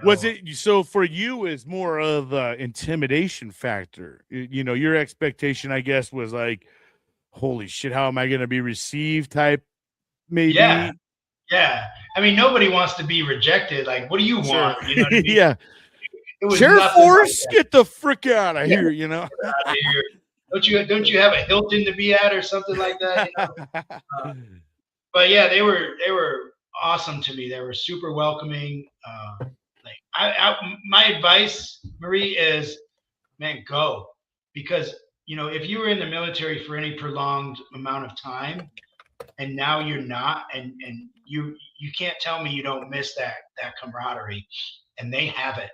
Was it so for you? Is more of intimidation factor? Your expectation, I guess, was like, holy shit, how am I going to be received? Type, maybe. Yeah. I mean, nobody wants to be rejected. Like, what do you Sure. want? You know what I mean? Yeah. It was Sheriff nothing Force, like get the frick out of here, Get out of here. Don't you have a Hilton to be at or something like that? But yeah, they were awesome to me. They were super welcoming. My advice, Marie, is, man, go, because if you were in the military for any prolonged amount of time, and now you're not, and you can't tell me you don't miss that camaraderie, and they have it.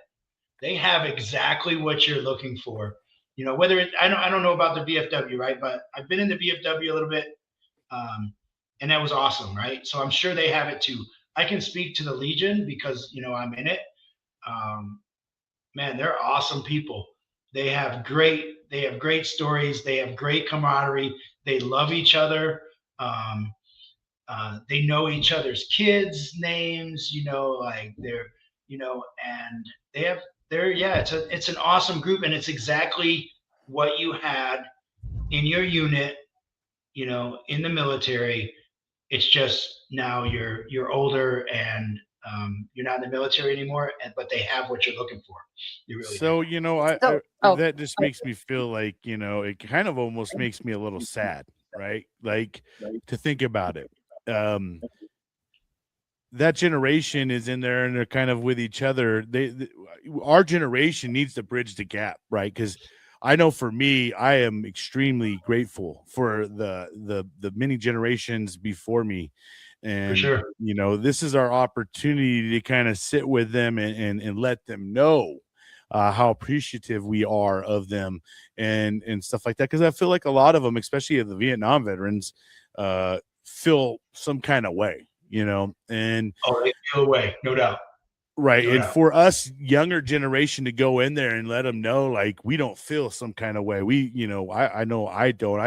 They have exactly what you're looking for. Whether I don't know about the VFW, right? But I've been in the VFW a little bit, and that was awesome, right? So I'm sure they have it too. I can speak to the Legion because I'm in it. Man, they're awesome people. They have great stories. They have great camaraderie. They love each other. They know each other's kids' names. Like and it's an awesome group, and it's exactly what you had in your unit. In the military. It's just now you're older and you're not in the military anymore, but they have what you're looking for. You really so do. that just makes me feel like it kind of almost makes me a little sad, right? Like to think about it. That generation is in there and they're kind of with each other. Our generation needs to bridge the gap, right? Because I know for me, I am extremely grateful for the many generations before me. And, For sure. This is our opportunity to kind of sit with them and let them know how appreciative we are of them and stuff like that. Because I feel like a lot of them, especially the Vietnam veterans, feel some kind of way, and they feel away, no doubt. Right. No And doubt. for us younger generation to go in there and let them know, like, we don't feel some kind of way. We, I know I don't.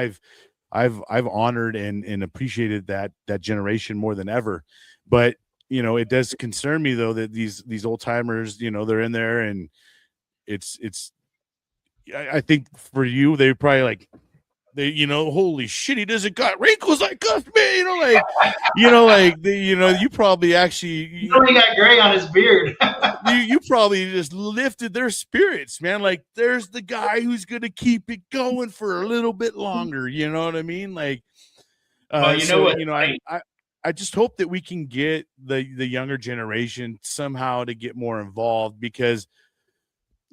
I've honored and appreciated that generation more than ever. But, it does concern me though that these old timers, they're in there and I think for you, they probably like, holy shit, he doesn't got wrinkles like us, man. You probably actually He only got gray on his beard. you probably just lifted their spirits, man. Like, there's the guy who's gonna keep it going for a little bit longer. You know what I mean? Like, Well, I just hope that we can get the younger generation somehow to get more involved because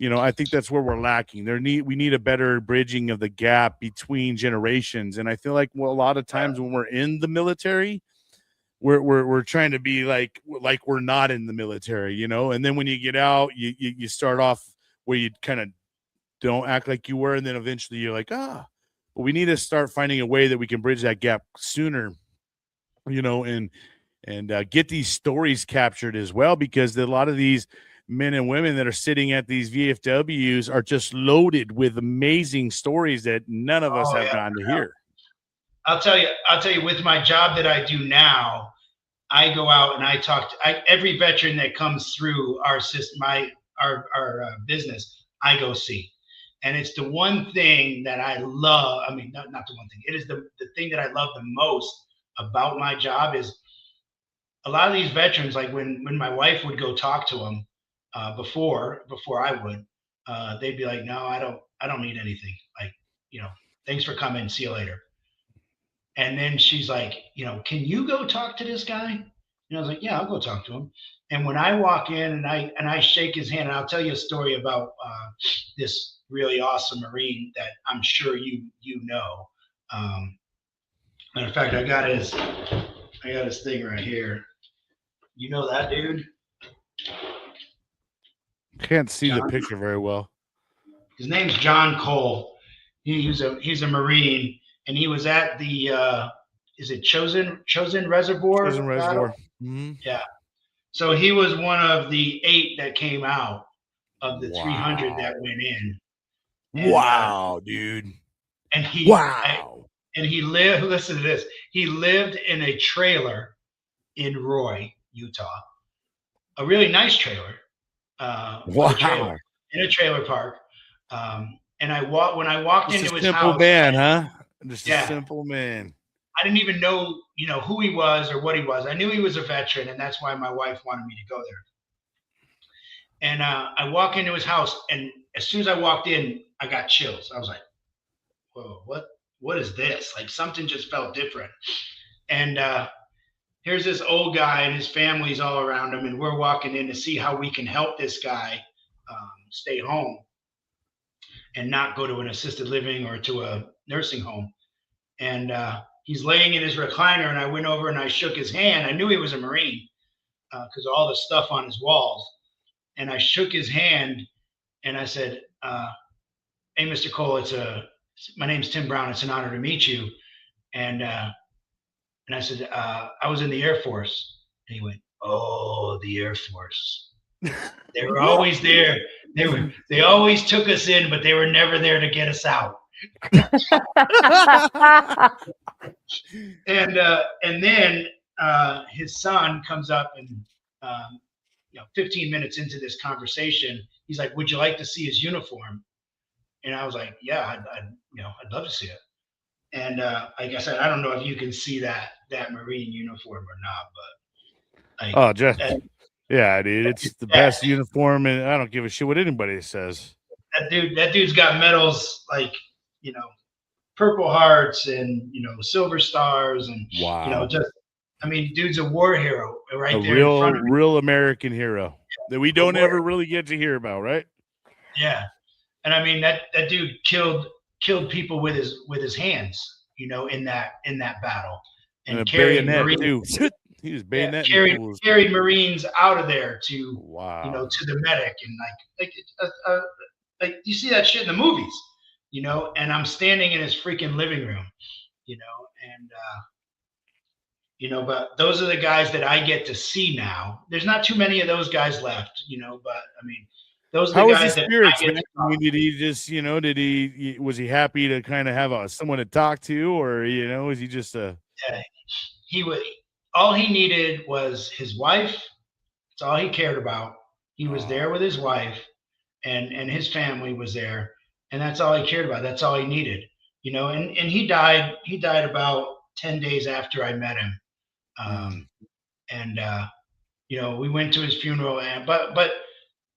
I think that's where we're lacking. We need a better bridging of the gap between generations. And I feel like a lot of times when we're in the military, we're trying to be like we're not in the military, and then when you get out, you start off where you kind of don't act like you were, and then eventually you're like, but we need to start finding a way that we can bridge that gap sooner, and get these stories captured as well, because a lot of these men and women that are sitting at these VFWs are just loaded with amazing stories that none of us have gotten to hear. I'll tell you, with my job that I do now, I go out and I talk to every veteran that comes through our system, our business, I go see. And it's the one thing that I love. I mean, not the one thing. It is the thing that I love the most about my job is a lot of these veterans, like when my wife would go talk to them before I would, they'd be like, no, I don't need anything. Like, thanks for coming. See you later. And then she's like, can you go talk to this guy? And I was like, yeah, I'll go talk to him. And when I walk in and I shake his hand, and I'll tell you a story about this really awesome Marine that I'm sure you know. Matter of fact, I got his thing right here. You know that dude? Can't see John? the picture very well. His name's John Cole. He's a Marine, and he was at the is it Chosin Reservoir? Chosin Reservoir. Mm-hmm. Yeah. So he was one of the 8 that came out of the 300 that went in. And, wow, dude. And he lived. Listen to this. He lived in a trailer in Roy, Utah. A really nice trailer. Wow. In a trailer park. And when I walked into his house. Simple man, huh? Just a simple man. I didn't even know, who he was or what he was. I knew he was a veteran, and that's why my wife wanted me to go there. And I walk into his house, and as soon as I walked in, I got chills. I was like, whoa, what is this? Like, something just felt different. And here's this old guy, and his family's all around him, and we're walking in to see how we can help this guy stay home and not go to an assisted living or to a nursing home. And he's laying in his recliner, and I went over and I shook his hand. I knew he was a Marine because of all the stuff on his walls. And I shook his hand, and I said, hey, Mr. Cole, my name's Tim Brown. It's an honor to meet you. And I said, I was in the Air Force. And he went, oh, the Air Force. They were always there. They always took us in, but they were never there to get us out. And then his son comes up, and 15 minutes into this conversation, he's like, would you like to see his uniform? And I was like, yeah, I'd love to see it. And like I said, I don't know if you can see that Marine uniform or not, but yeah, dude, it's the best uniform, and I don't give a shit what anybody says. That dude's got medals like, Purple Hearts and, Silver Stars, and dude's a war hero right there. A real American hero that we don't ever really get to hear about, right? Yeah. And I mean, that dude killed people with his hands, in that battle, and carried Marines, too. He was bayonet. Carried Marines out of there to to the medic, and like you see that shit in the movies, and I'm standing in his freaking living room, but those are the guys that I get to see now. There's not too many of those guys left, but I mean, those are the guys that I get to talk to. Did he just, was he happy to kind of have someone to talk to, or, was he just he would, all he needed was his wife. That's all he cared about. He was there with his wife, and his family was there, and that's all he cared about. That's all he needed, and he died about 10 days after I met him. We went to his funeral, but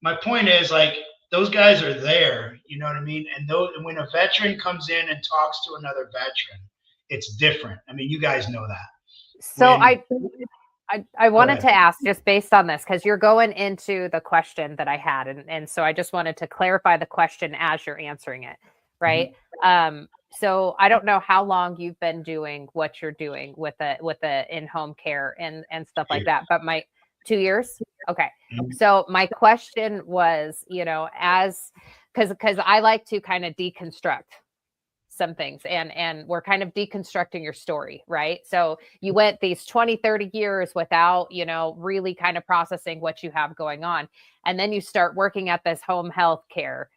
my point is, like, those guys are there, you know what I mean? And when a veteran comes in and talks to another veteran, it's different. I mean, you guys know that. So I wanted to ask, just based on this, because you're going into the question that I had, and so I just wanted to clarify the question as you're answering it, right? Mm-hmm. So I don't know how long you've been doing what you're doing with the in-home care and stuff like that, but 2 years. Okay. Mm-hmm. So my question was, because I like to kind of deconstruct some things, and we're kind of deconstructing your story, right? So you went these 20, 30 years without, really kind of processing what you have going on. And then you start working at this home health care,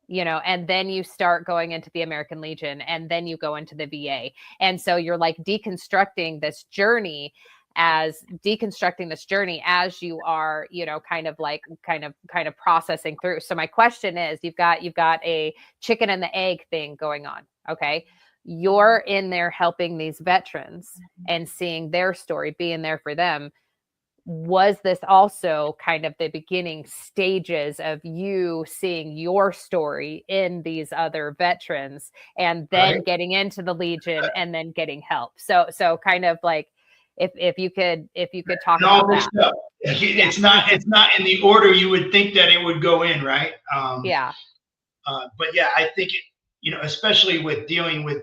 and then you start going into the American Legion, and then you go into the VA. And so you're like deconstructing this journey as you are, kind of processing through. So my question is, you've got a chicken and the egg thing going on. Okay. You're in there helping these veterans and seeing their story, being there for them. Was this also kind of the beginning stages of you seeing your story in these other veterans, and then getting into the Legion and then getting help? So kind of like, if you could talk about that. Stuff. It's not in the order you would think that it would go in, right? But yeah, I think especially with dealing with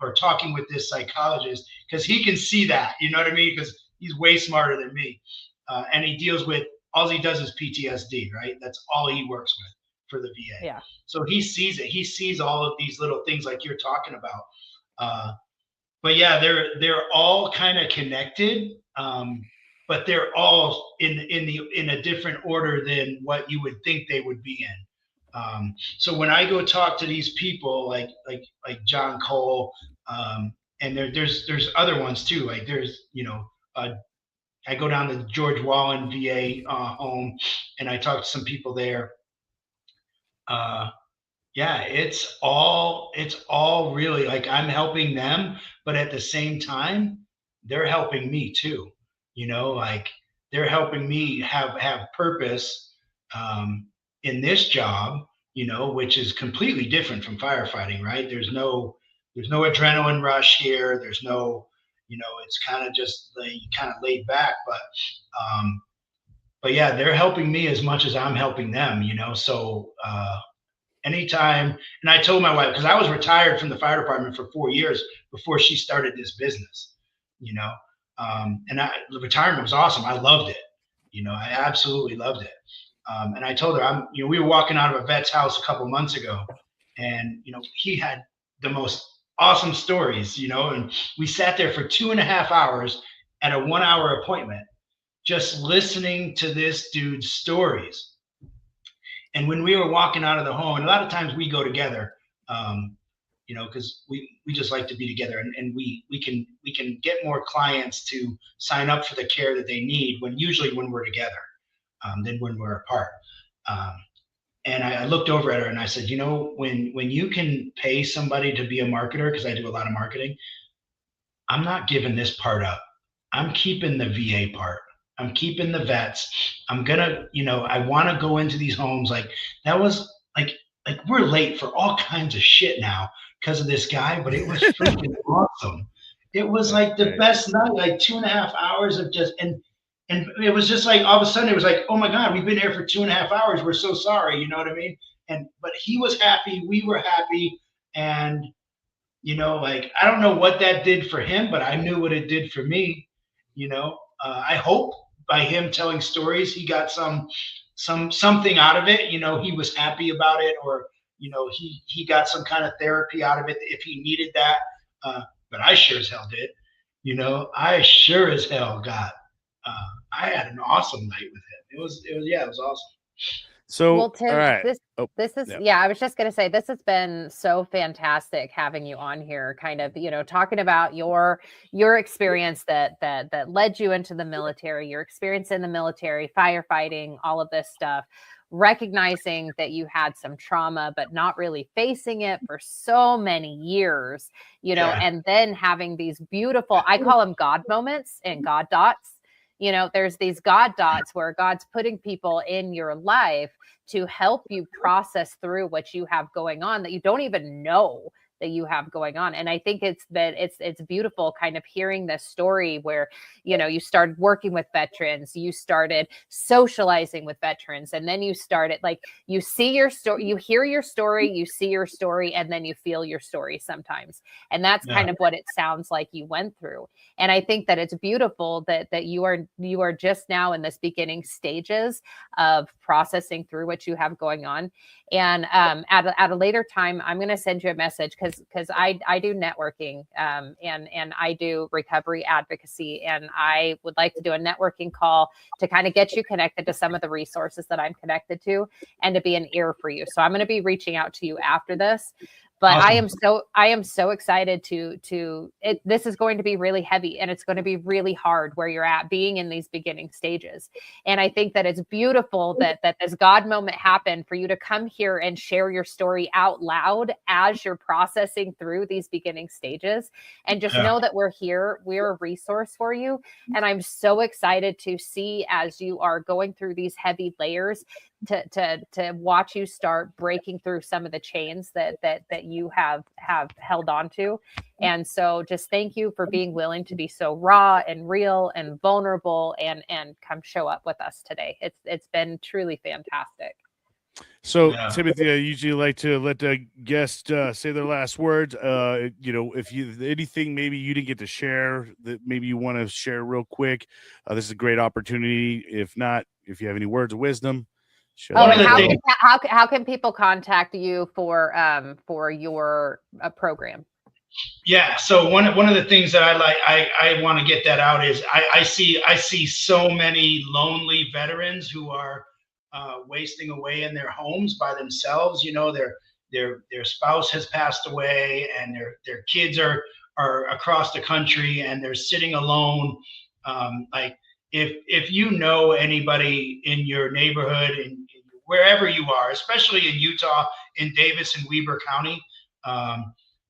or talking with this psychologist, because he can see that, you know what I mean? Because he's way smarter than me, and he deals with, all he does is PTSD, right? That's all he works with for the VA. Yeah. So he sees it. He sees all of these little things like you're talking about. But yeah, they're all kind of connected, but they're all in a different order than what you would think they would be in. So when I go talk to these people like John Cole, and there's other ones too. Like there's I go down to the George Wallen VA home, and I talk to some people there. Yeah, it's all really like I'm helping them, but at the same time, they're helping me too. Like they're helping me have purpose in this job, which is completely different from firefighting, right? There's no adrenaline rush here. There's no, it's kind of just kind of laid back, but yeah, they're helping me as much as I'm helping them, so anytime. And I told my wife, because I was retired from the fire department for 4 years before she started this business, and the retirement was awesome. I loved it. I absolutely loved it. And I told her, we were walking out of a vet's house a couple months ago, and, he had the most awesome stories, and we sat there for 2.5 hours at a 1 hour appointment, just listening to this dude's stories. And when we were walking out of the home, and a lot of times we go together, because we just like to be together, and we can get more clients to sign up for the care that they need usually when we're together, than when we're apart. And I looked over at her and I said, when you can pay somebody to be a marketer, because I do a lot of marketing, I'm not giving this part up. I'm keeping the VA part. I'm keeping the vets. I'm gonna, I want to go into these homes. Like that was like we're late for all kinds of shit now because of this guy, but it was freaking awesome. It was like the best night, like 2.5 hours of just, and it was just like, all of a sudden it was like, oh my God, we've been here for 2.5 hours. We're so sorry. You know what I mean? But he was happy. We were happy. And, like, I don't know what that did for him, but I knew what it did for me. I hope by him telling stories, he got something out of it. He was happy about it, or, he got some kind of therapy out of it if he needed that. But I sure as hell did. I sure as hell got, I had an awesome night with him. It was awesome. So, well, Tim, all right. This is, I was just going to say, this has been so fantastic having you on here, kind of, talking about your experience that led you into the military, your experience in the military, firefighting, all of this stuff, recognizing that you had some trauma, but not really facing it for so many years, and then having these beautiful, I call them God moments and God dots. There's these God dots where God's putting people in your life to help you process through what you have going on that you don't even know that you have going on. And I think it's beautiful kind of hearing this story where, you started working with veterans, you started socializing with veterans, and then you started, like, you see your story, you hear your story, you see your story, and then you feel your story sometimes. And that's kind of what it sounds like you went through. And I think that it's beautiful that you are just now in this beginning stages of processing through what you have going on. And at a later time, I'm going to send you a message because because I do networking and I do recovery advocacy, and I would like to do a networking call to kind of get you connected to some of the resources that I'm connected to and to be an ear for you. So I'm going to be reaching out to you after this. But Awesome. I am so excited this is going to be really heavy, and it's going to be really hard where you're at being in these beginning stages. And I think that it's beautiful that this God moment happened for you to come here and share your story out loud as you're processing through these beginning stages, and just know that we're here. We're a resource for you. And I'm so excited to see as you are going through these heavy layers to watch you start breaking through some of the chains that you have held on to. And so just thank you for being willing to be so raw and real and vulnerable and come show up with us today. It's been truly fantastic. So, Timothy, I usually like to let the guest say their last words. If you anything maybe you didn't get to share that maybe you want to share real quick, this is a great opportunity. If not, if you have any words of wisdom. And how can people contact you for your program? Yeah. So one of the things that I want to get that out is I see so many lonely veterans who are wasting away in their homes by themselves. You know, their spouse has passed away, and their kids are across the country, and they're sitting alone. If you know anybody in your neighborhood and wherever you are, especially in Utah, in Davis and Weber County,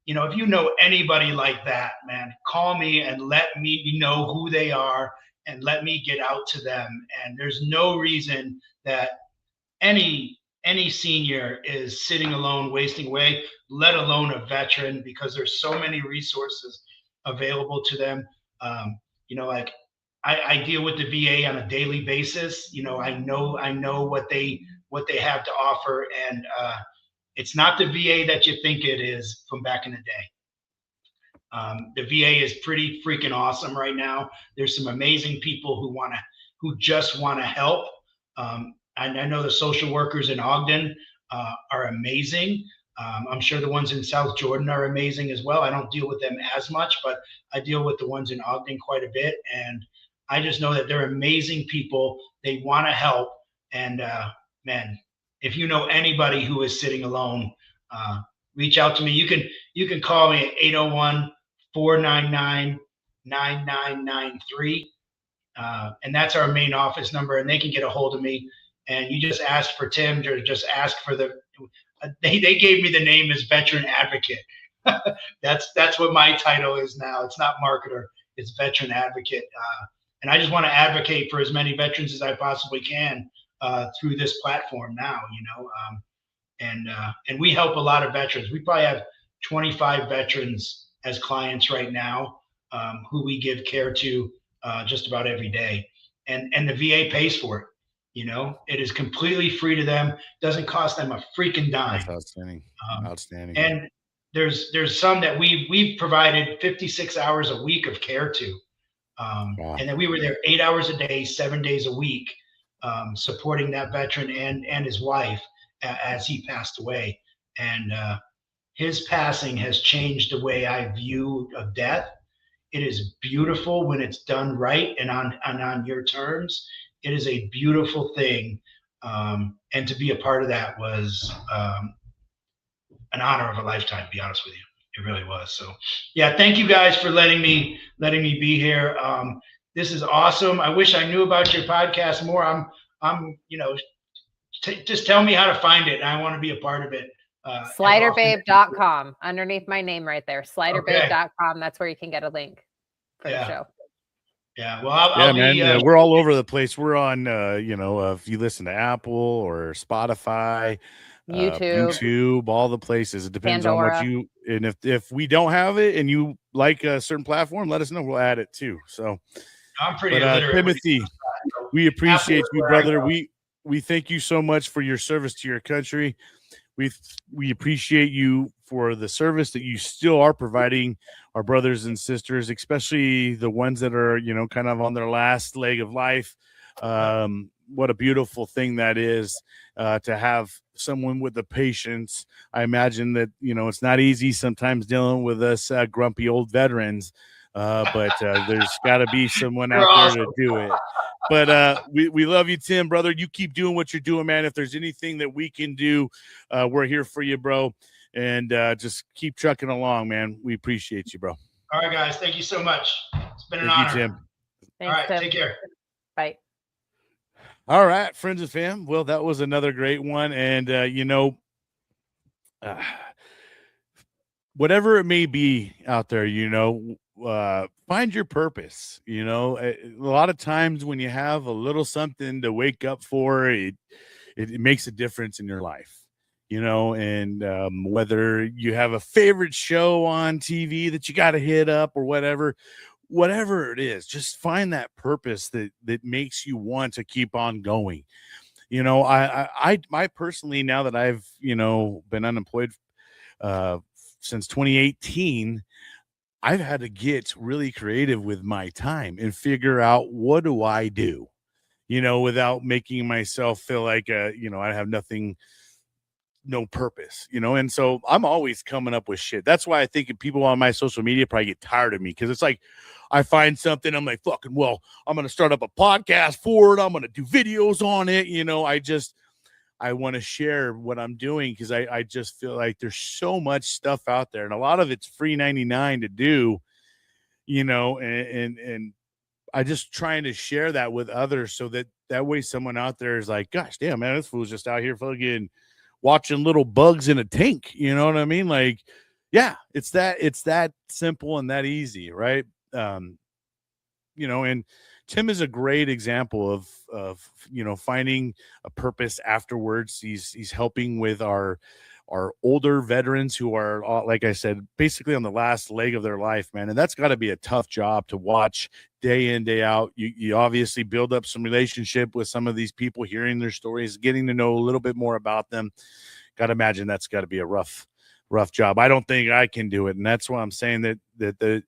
if you know anybody like that, man, call me and let me know who they are and let me get out to them. And there's no reason that any senior is sitting alone, wasting away, let alone a veteran, because there's so many resources available to them. I deal with the VA on a daily basis. I know what they have to offer, and it's not the VA that you think it is from back in the day. The VA is pretty freaking awesome right now. There's some amazing people who just want to help. I know the social workers in Ogden are amazing. I'm sure the ones in South Jordan are amazing as well. I don't deal with them as much, but I deal with the ones in Ogden quite a bit. And I just know that they're amazing people. They want to help. And man, if you know anybody who is sitting alone, reach out to me. You can call me at 801-499-9993. And that's our main office number, and they can get a hold of me. And you just ask for Tim, or just ask for they gave me the name as Veteran Advocate. That's what my title is now. It's not marketer, it's Veteran Advocate. And I just want to advocate for as many veterans as I possibly can through this platform now, and we help a lot of veterans. We probably have 25 veterans as clients right now, who we give care to just about every day. And the VA pays for it. It is completely free to them. Doesn't cost them a freaking dime. That's outstanding. Outstanding. And there's some that we've provided 56 hours a week of care to. Wow. And then we were there 8 hours a day, 7 days a week, supporting that veteran and his wife as he passed away. And his passing has changed the way I view of death. It is beautiful when it's done right and on your terms. It is a beautiful thing. And to be a part of that was an honor of a lifetime, to be honest with you. It really was. So yeah, thank you guys for letting me be here. This is awesome. I wish I knew about your podcast more. Just tell me how to find it. I want to be a part of it. Sliderbabe.com, underneath my name right there. Sliderbabe.com. That's where you can get a link for the show. Yeah. Well, I'll be, we're all over the place. We're on, if you listen to Apple or Spotify, YouTube, all the places. It depends Pandora. on what and if we don't have it and you like a certain platform, let us know. We'll add it too. So I'm pretty illiterate. Timothy, we appreciate you, brother. We thank you so much for your service to your country. We appreciate you for the service that you still are providing our brothers and sisters, especially the ones that are, kind of on their last leg of life. what a beautiful thing that is, to have someone with the patience. I imagine that, it's not easy sometimes dealing with us grumpy old veterans, but there's got to be someone You're out there to awesome. do it. But we love you, Tim, brother. You keep doing what you're doing, man. If there's anything that we can do, we're here for you, bro. And just keep trucking along, man. We appreciate you, bro. All right, guys. Thank you so much. It's been an Thank you, honor. Tim. Thanks, All right. Tim. Take care. Bye. All right, friends and fam. Well, that was another great one. And, whatever it may be out there, find your purpose. A lot of times when you have a little something to wake up for, it makes a difference in your life. And whether you have a favorite show on TV that you got to hit up or whatever it is, just find that purpose that makes you want to keep on going. I personally, now that I've, been unemployed since 2018, I've had to get really creative with my time and figure out, what do I do, without making myself feel like, I have no purpose, and so I'm always coming up with shit. That's why I think people on my social media probably get tired of me, because it's like I find something, I'm like, fucking, well, I'm going to start up a podcast for it, I'm going to do videos on it. I want to share what I'm doing, because I just feel like there's so much stuff out there, and a lot of it's free 99 to do, and I just trying to share that with others, so that way someone out there is like, gosh damn, man, this fool's just out here fucking watching little bugs in a tank. You know what I mean? Like, yeah, it's that simple and that easy, right? And Tim is a great example of finding a purpose afterwards. He's helping with our older veterans who are, like I said, basically on the last leg of their life, man. And that's got to be a tough job to watch day in, day out. You obviously build up some relationship with some of these people, hearing their stories, getting to know a little bit more about them. Got to imagine that's got to be a rough job. I don't think I can do it. And that's why I'm saying that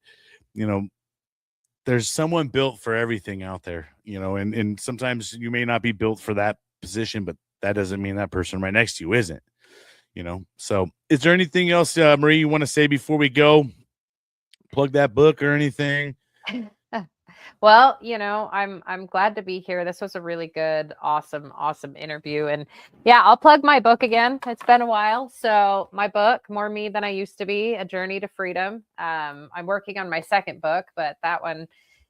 there's someone built for everything out there, and sometimes you may not be built for that position, but that doesn't mean that person right next to you isn't. So is there anything else, Marie, you want to say before we go? Plug that book or anything? Well, I'm glad to be here. This was a really good, awesome interview. And yeah, I'll plug my book again. It's been a while. So my book, More Me Than I Used to Be, A Journey to Freedom. I'm working on my second book, but that one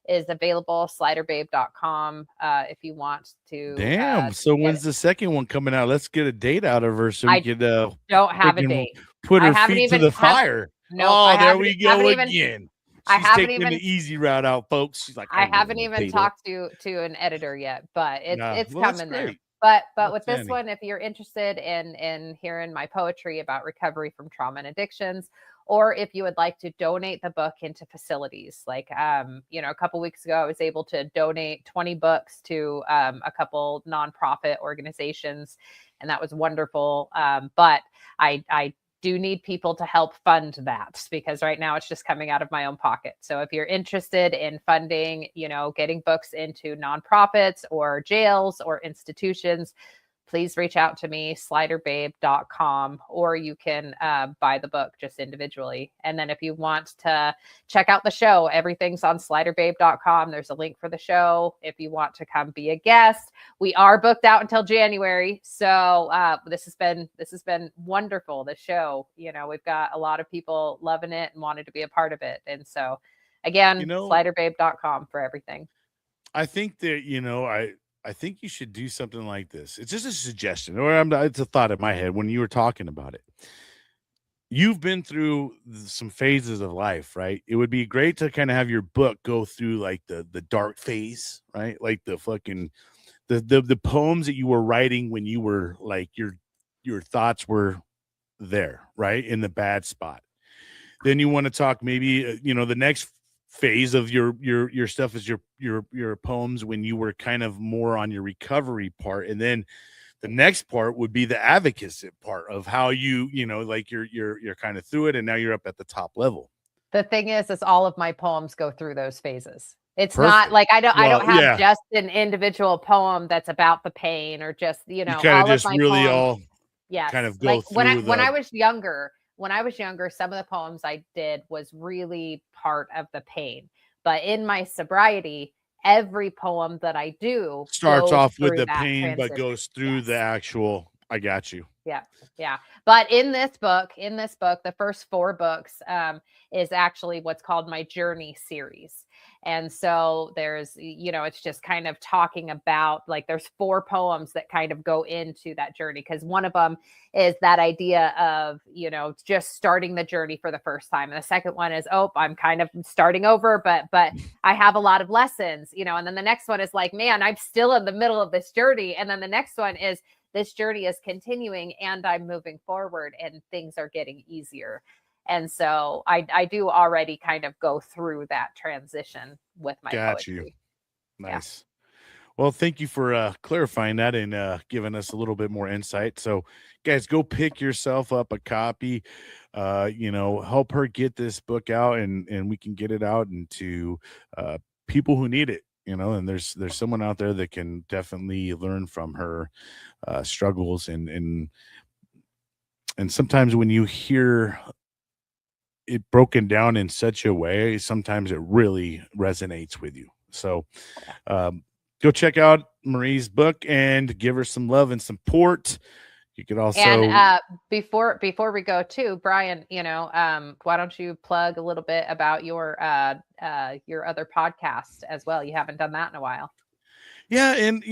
is available, sliderbabe.com, if you want to. Damn. So when's the second one coming out? Let's get a date out of her so we could don't have a date. Put her feet to the fire. No, there we go again. She's taking the easy route out, folks. She's like, I haven't even talked to an editor yet, but it's coming there. But with this one, if you're interested in hearing my poetry about recovery from trauma and addictions, or if you would like to donate the book into facilities, like a couple weeks ago, I was able to donate 20 books to a couple nonprofit organizations, and that was wonderful. But I do need people to help fund that, because right now it's just coming out of my own pocket. So if you're interested in funding, getting books into nonprofits or jails or institutions, please reach out to me, sliderbabe.com, or you can buy the book just individually. And then if you want to check out the show, everything's on sliderbabe.com. There's a link for the show. If you want to come be a guest, we are booked out until January. So this has been wonderful, the show. We've got a lot of people loving it and wanted to be a part of it. And so again, sliderbabe.com for everything. I think that, I think you should do something like this. It's just a suggestion, or it's a thought in my head when you were talking about it. You've been through some phases of life, right? It would be great to kind of have your book go through like the dark phase, right? Like the fucking the poems that you were writing when you were like your thoughts were there, right, in the bad spot. Then you want to talk maybe the next phase of your stuff is your poems when you were kind of more on your recovery part, and then the next part would be the advocacy part of how you like you're kind of through it, and now you're up at the top level. The thing is all of my poems go through those phases. It's not Perfect. like I don't Well, have yeah, just an individual poem that's about the pain or just, you kind of all of just my really poems. all Yes. kind of Like go through when the I was younger, some of the poems I did was really part of the pain. But in my sobriety, every poem that I do starts goes off with through the that pain, but transition. goes through the Yes. actual. I got you. Yeah, yeah. But in this book, the first four books is actually what's called my journey series. And so there's, it's just kind of talking about like there's four poems that kind of go into that journey because one of them is that idea of, just starting the journey for the first time. And the second one is, oh, I'm kind of starting over, but I have a lot of lessons, and then the next one is like, man, I'm still in the middle of this journey. And then the next one is this journey is continuing and I'm moving forward and things are getting easier. And so I do already kind of go through that transition with my Got you. poetry. Yeah. Nice. Well, thank you for clarifying that and giving us a little bit more insight. So, guys, go pick yourself up a copy. Help her get this book out, and we can get it out into people who need it. And there's someone out there that can definitely learn from her struggles, and sometimes when you hear it broken down in such a way, sometimes it really resonates with you. So, go check out Marie's book and give her some love and support. You could also And before we go to Bryan, why don't you plug a little bit about your other podcast as well? You haven't done that in a while. Yeah, and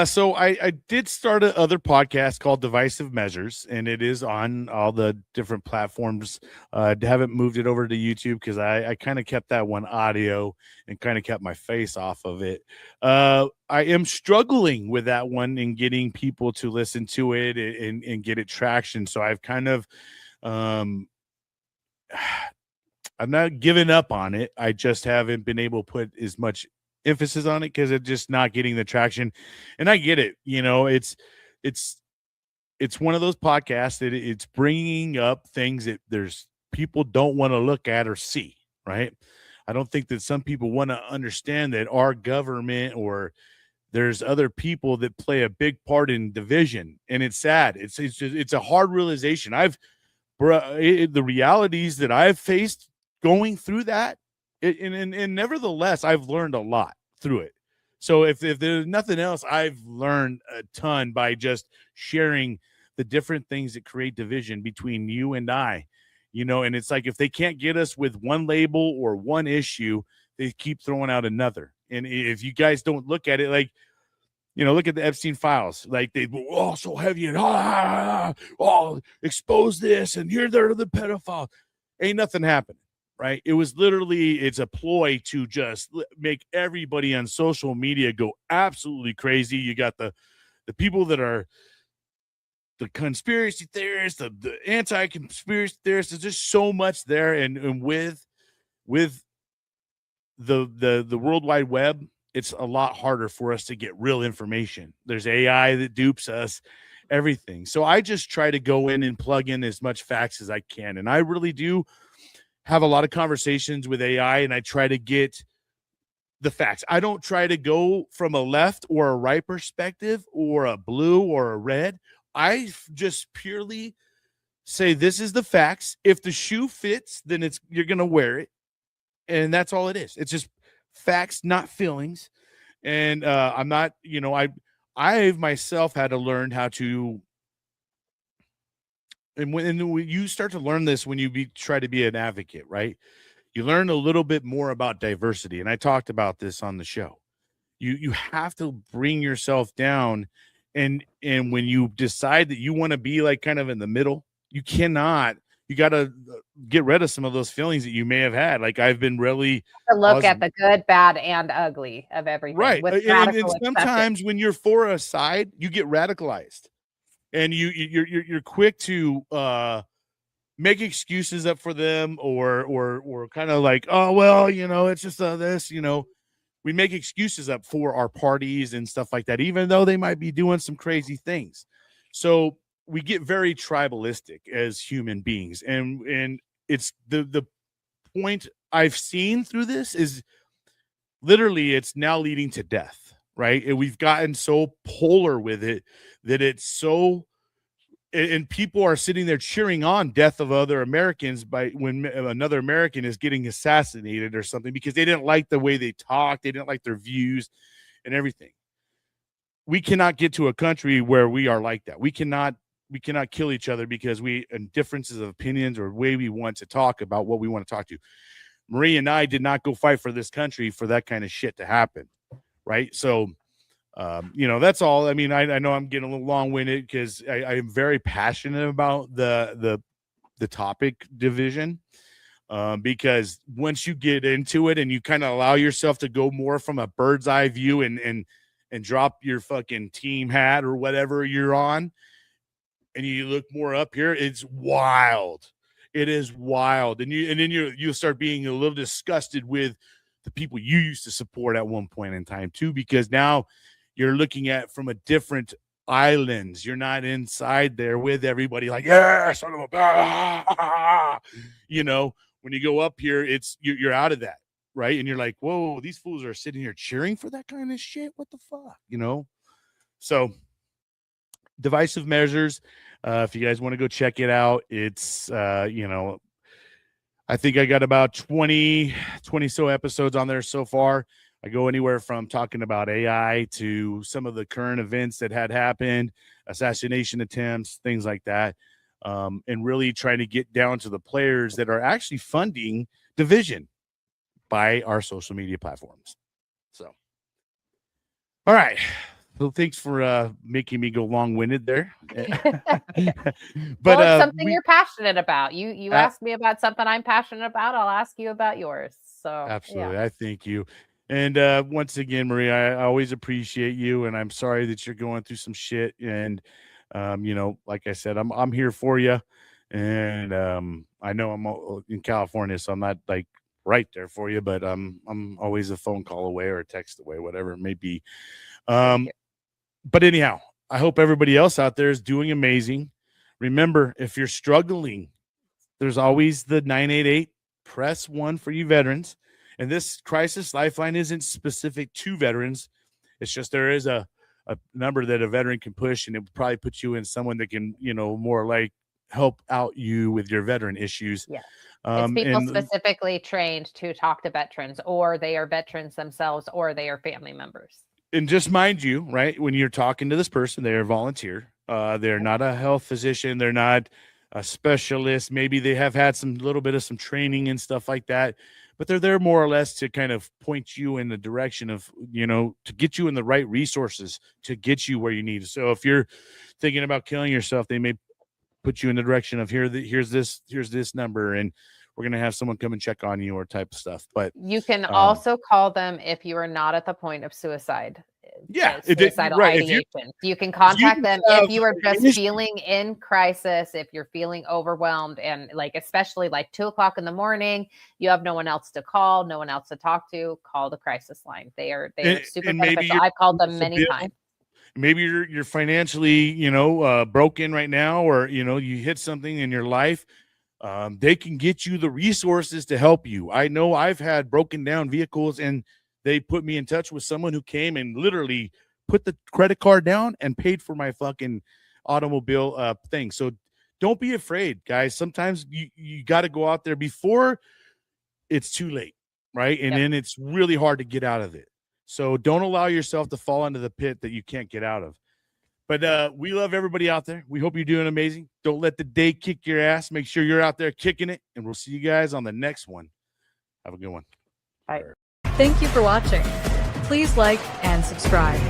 so I did start a other podcast called Divisive Measures, and it is on all the different platforms. Haven't moved it over to YouTube because I kind of kept that one audio and kind of kept my face off of it. I am struggling with that one and getting people to listen to it and get it traction. So I've kind of I'm not giving up on it. I just haven't been able to put as much emphasis on it because it's just not getting the traction. And I get it. It's one of those podcasts that it's bringing up things that there's people don't want to look at or see, right? I don't think that some people want to understand that our government or there's other people that play a big part in division, and it's sad. It's a hard realization. The realities that I've faced going through that, and nevertheless, I've learned a lot through it. So if there's nothing else, I've learned a ton by just sharing the different things that create division between you and I, and it's like if they can't get us with one label or one issue, they keep throwing out another. And if you guys don't look at it like, look at the Epstein files. Like they were so heavy and expose this and here they're the pedophile. Ain't nothing happening, right? It was literally it's a ploy to just make everybody on social media go absolutely crazy. You got the people that are the conspiracy theorists, the anti-conspiracy theorists. There's just so much there, and with the World Wide Web, it's a lot harder for us to get real information. There's AI that dupes us, everything. So I just try to go in and plug in as much facts as I can. And I really do have a lot of conversations with AI, and I try to get the facts. I don't try to go from a left or a right perspective or a blue or a red. I just purely say, this is the facts. If the shoe fits, then you're going to wear it. And that's all it is. It's just facts, not feelings. And I'm not, I myself had to learn how to, and when you start to learn this when you try to be an advocate, right? You learn a little bit more about diversity. And I talked about this on the show. You have to bring yourself down. And when you decide that you want to be like kind of in the middle, you got to get rid of some of those feelings that you may have had. Like I've been really to look at the good, bad, and ugly of everything. Right. With And sometimes when you're for a side, you get radicalized and you're quick to make excuses up for them or kind of like, oh, well, it's just this, we make excuses up for our parties and stuff like that, even though they might be doing some crazy things. So we get very tribalistic as human beings. And it's the point I've seen through this is literally it's now leading to death, right? And we've gotten so polar with it that it's so, and people are sitting there cheering on death of other Americans by when another American is getting assassinated or something because they didn't like the way they talked, they didn't like their views and everything. We cannot get to a country where we are like that. We cannot kill each other because and differences of opinions or way we want to talk about what we want to talk to. Marie and I did not go fight for this country for that kind of shit to happen, right? So, that's all. I mean, I know I'm getting a little long-winded because I am very passionate about the topic division, because once you get into it and you kind of allow yourself to go more from a bird's eye view and drop your fucking team hat or whatever you're on, and you look more up here, it's wild. It is wild. And then you start being a little disgusted with the people you used to support at one point in time too, because now you're looking at from a different islands. You're not inside there with everybody like, yeah, son of a, when you go up here, you're out of that. Right. And you're like, whoa, these fools are sitting here cheering for that kind of shit. What the fuck? So Divisive Measures. If you guys want to go check it out, it's, I think I got about 20 so episodes on there so far. I go anywhere from talking about AI to some of the current events that had happened, assassination attempts, things like that, and really trying to get down to the players that are actually funding division by our social media platforms. So, all right. Well, thanks for making me go long-winded there. But it's something you're passionate about. You asked me about something I'm passionate about. I'll ask you about yours. So absolutely, yeah. I thank you. And once again, Marie, I always appreciate you, and I'm sorry that you're going through some shit. And like I said, I'm here for you. And I know I'm in California, so I'm not like right there for you, but I'm always a phone call away or a text away, whatever it may be. But anyhow, I hope everybody else out there is doing amazing. Remember, if you're struggling, there's always the 988 press 1 for you veterans. And this crisis lifeline isn't specific to veterans. It's just there is a number that a veteran can push, and it would probably put you in someone that can, more like help out you with your veteran issues. Yeah. It's people specifically trained to talk to veterans, or they are veterans themselves, or they are family members. And just mind you, right, when you're talking to this person, they are a volunteer. They're not a health physician. They're not a specialist. Maybe they have had some little bit of some training and stuff like that, but they're there more or less to kind of point you in the direction of, to get you in the right resources to get you where you need. So if you're thinking about killing yourself, they may put you in the direction of here's this number, and we're going to have someone come and check on you or type of stuff. But you can also call them if you are not at the point of suicide. Yeah. Suicidal ideation. You can contact them if you are just feeling in crisis, if you're feeling overwhelmed, and especially 2:00 in the morning, you have no one else to call, no one else to talk to, call the crisis line. They are super beneficial. I've called them many times. Maybe you're financially, broken right now, or, you hit something in your life. They can get you the resources to help you. I know I've had broken down vehicles, and they put me in touch with someone who came and literally put the credit card down and paid for my fucking automobile thing. So don't be afraid, guys. Sometimes you got to go out there before it's too late, right? And then it's really hard to get out of it. So don't allow yourself to fall into the pit that you can't get out of. But we love everybody out there. We hope you're doing amazing. Don't let the day kick your ass. Make sure you're out there kicking it, and we'll see you guys on the next one. Have a good one. Bye. Thank you for watching. Please like and subscribe.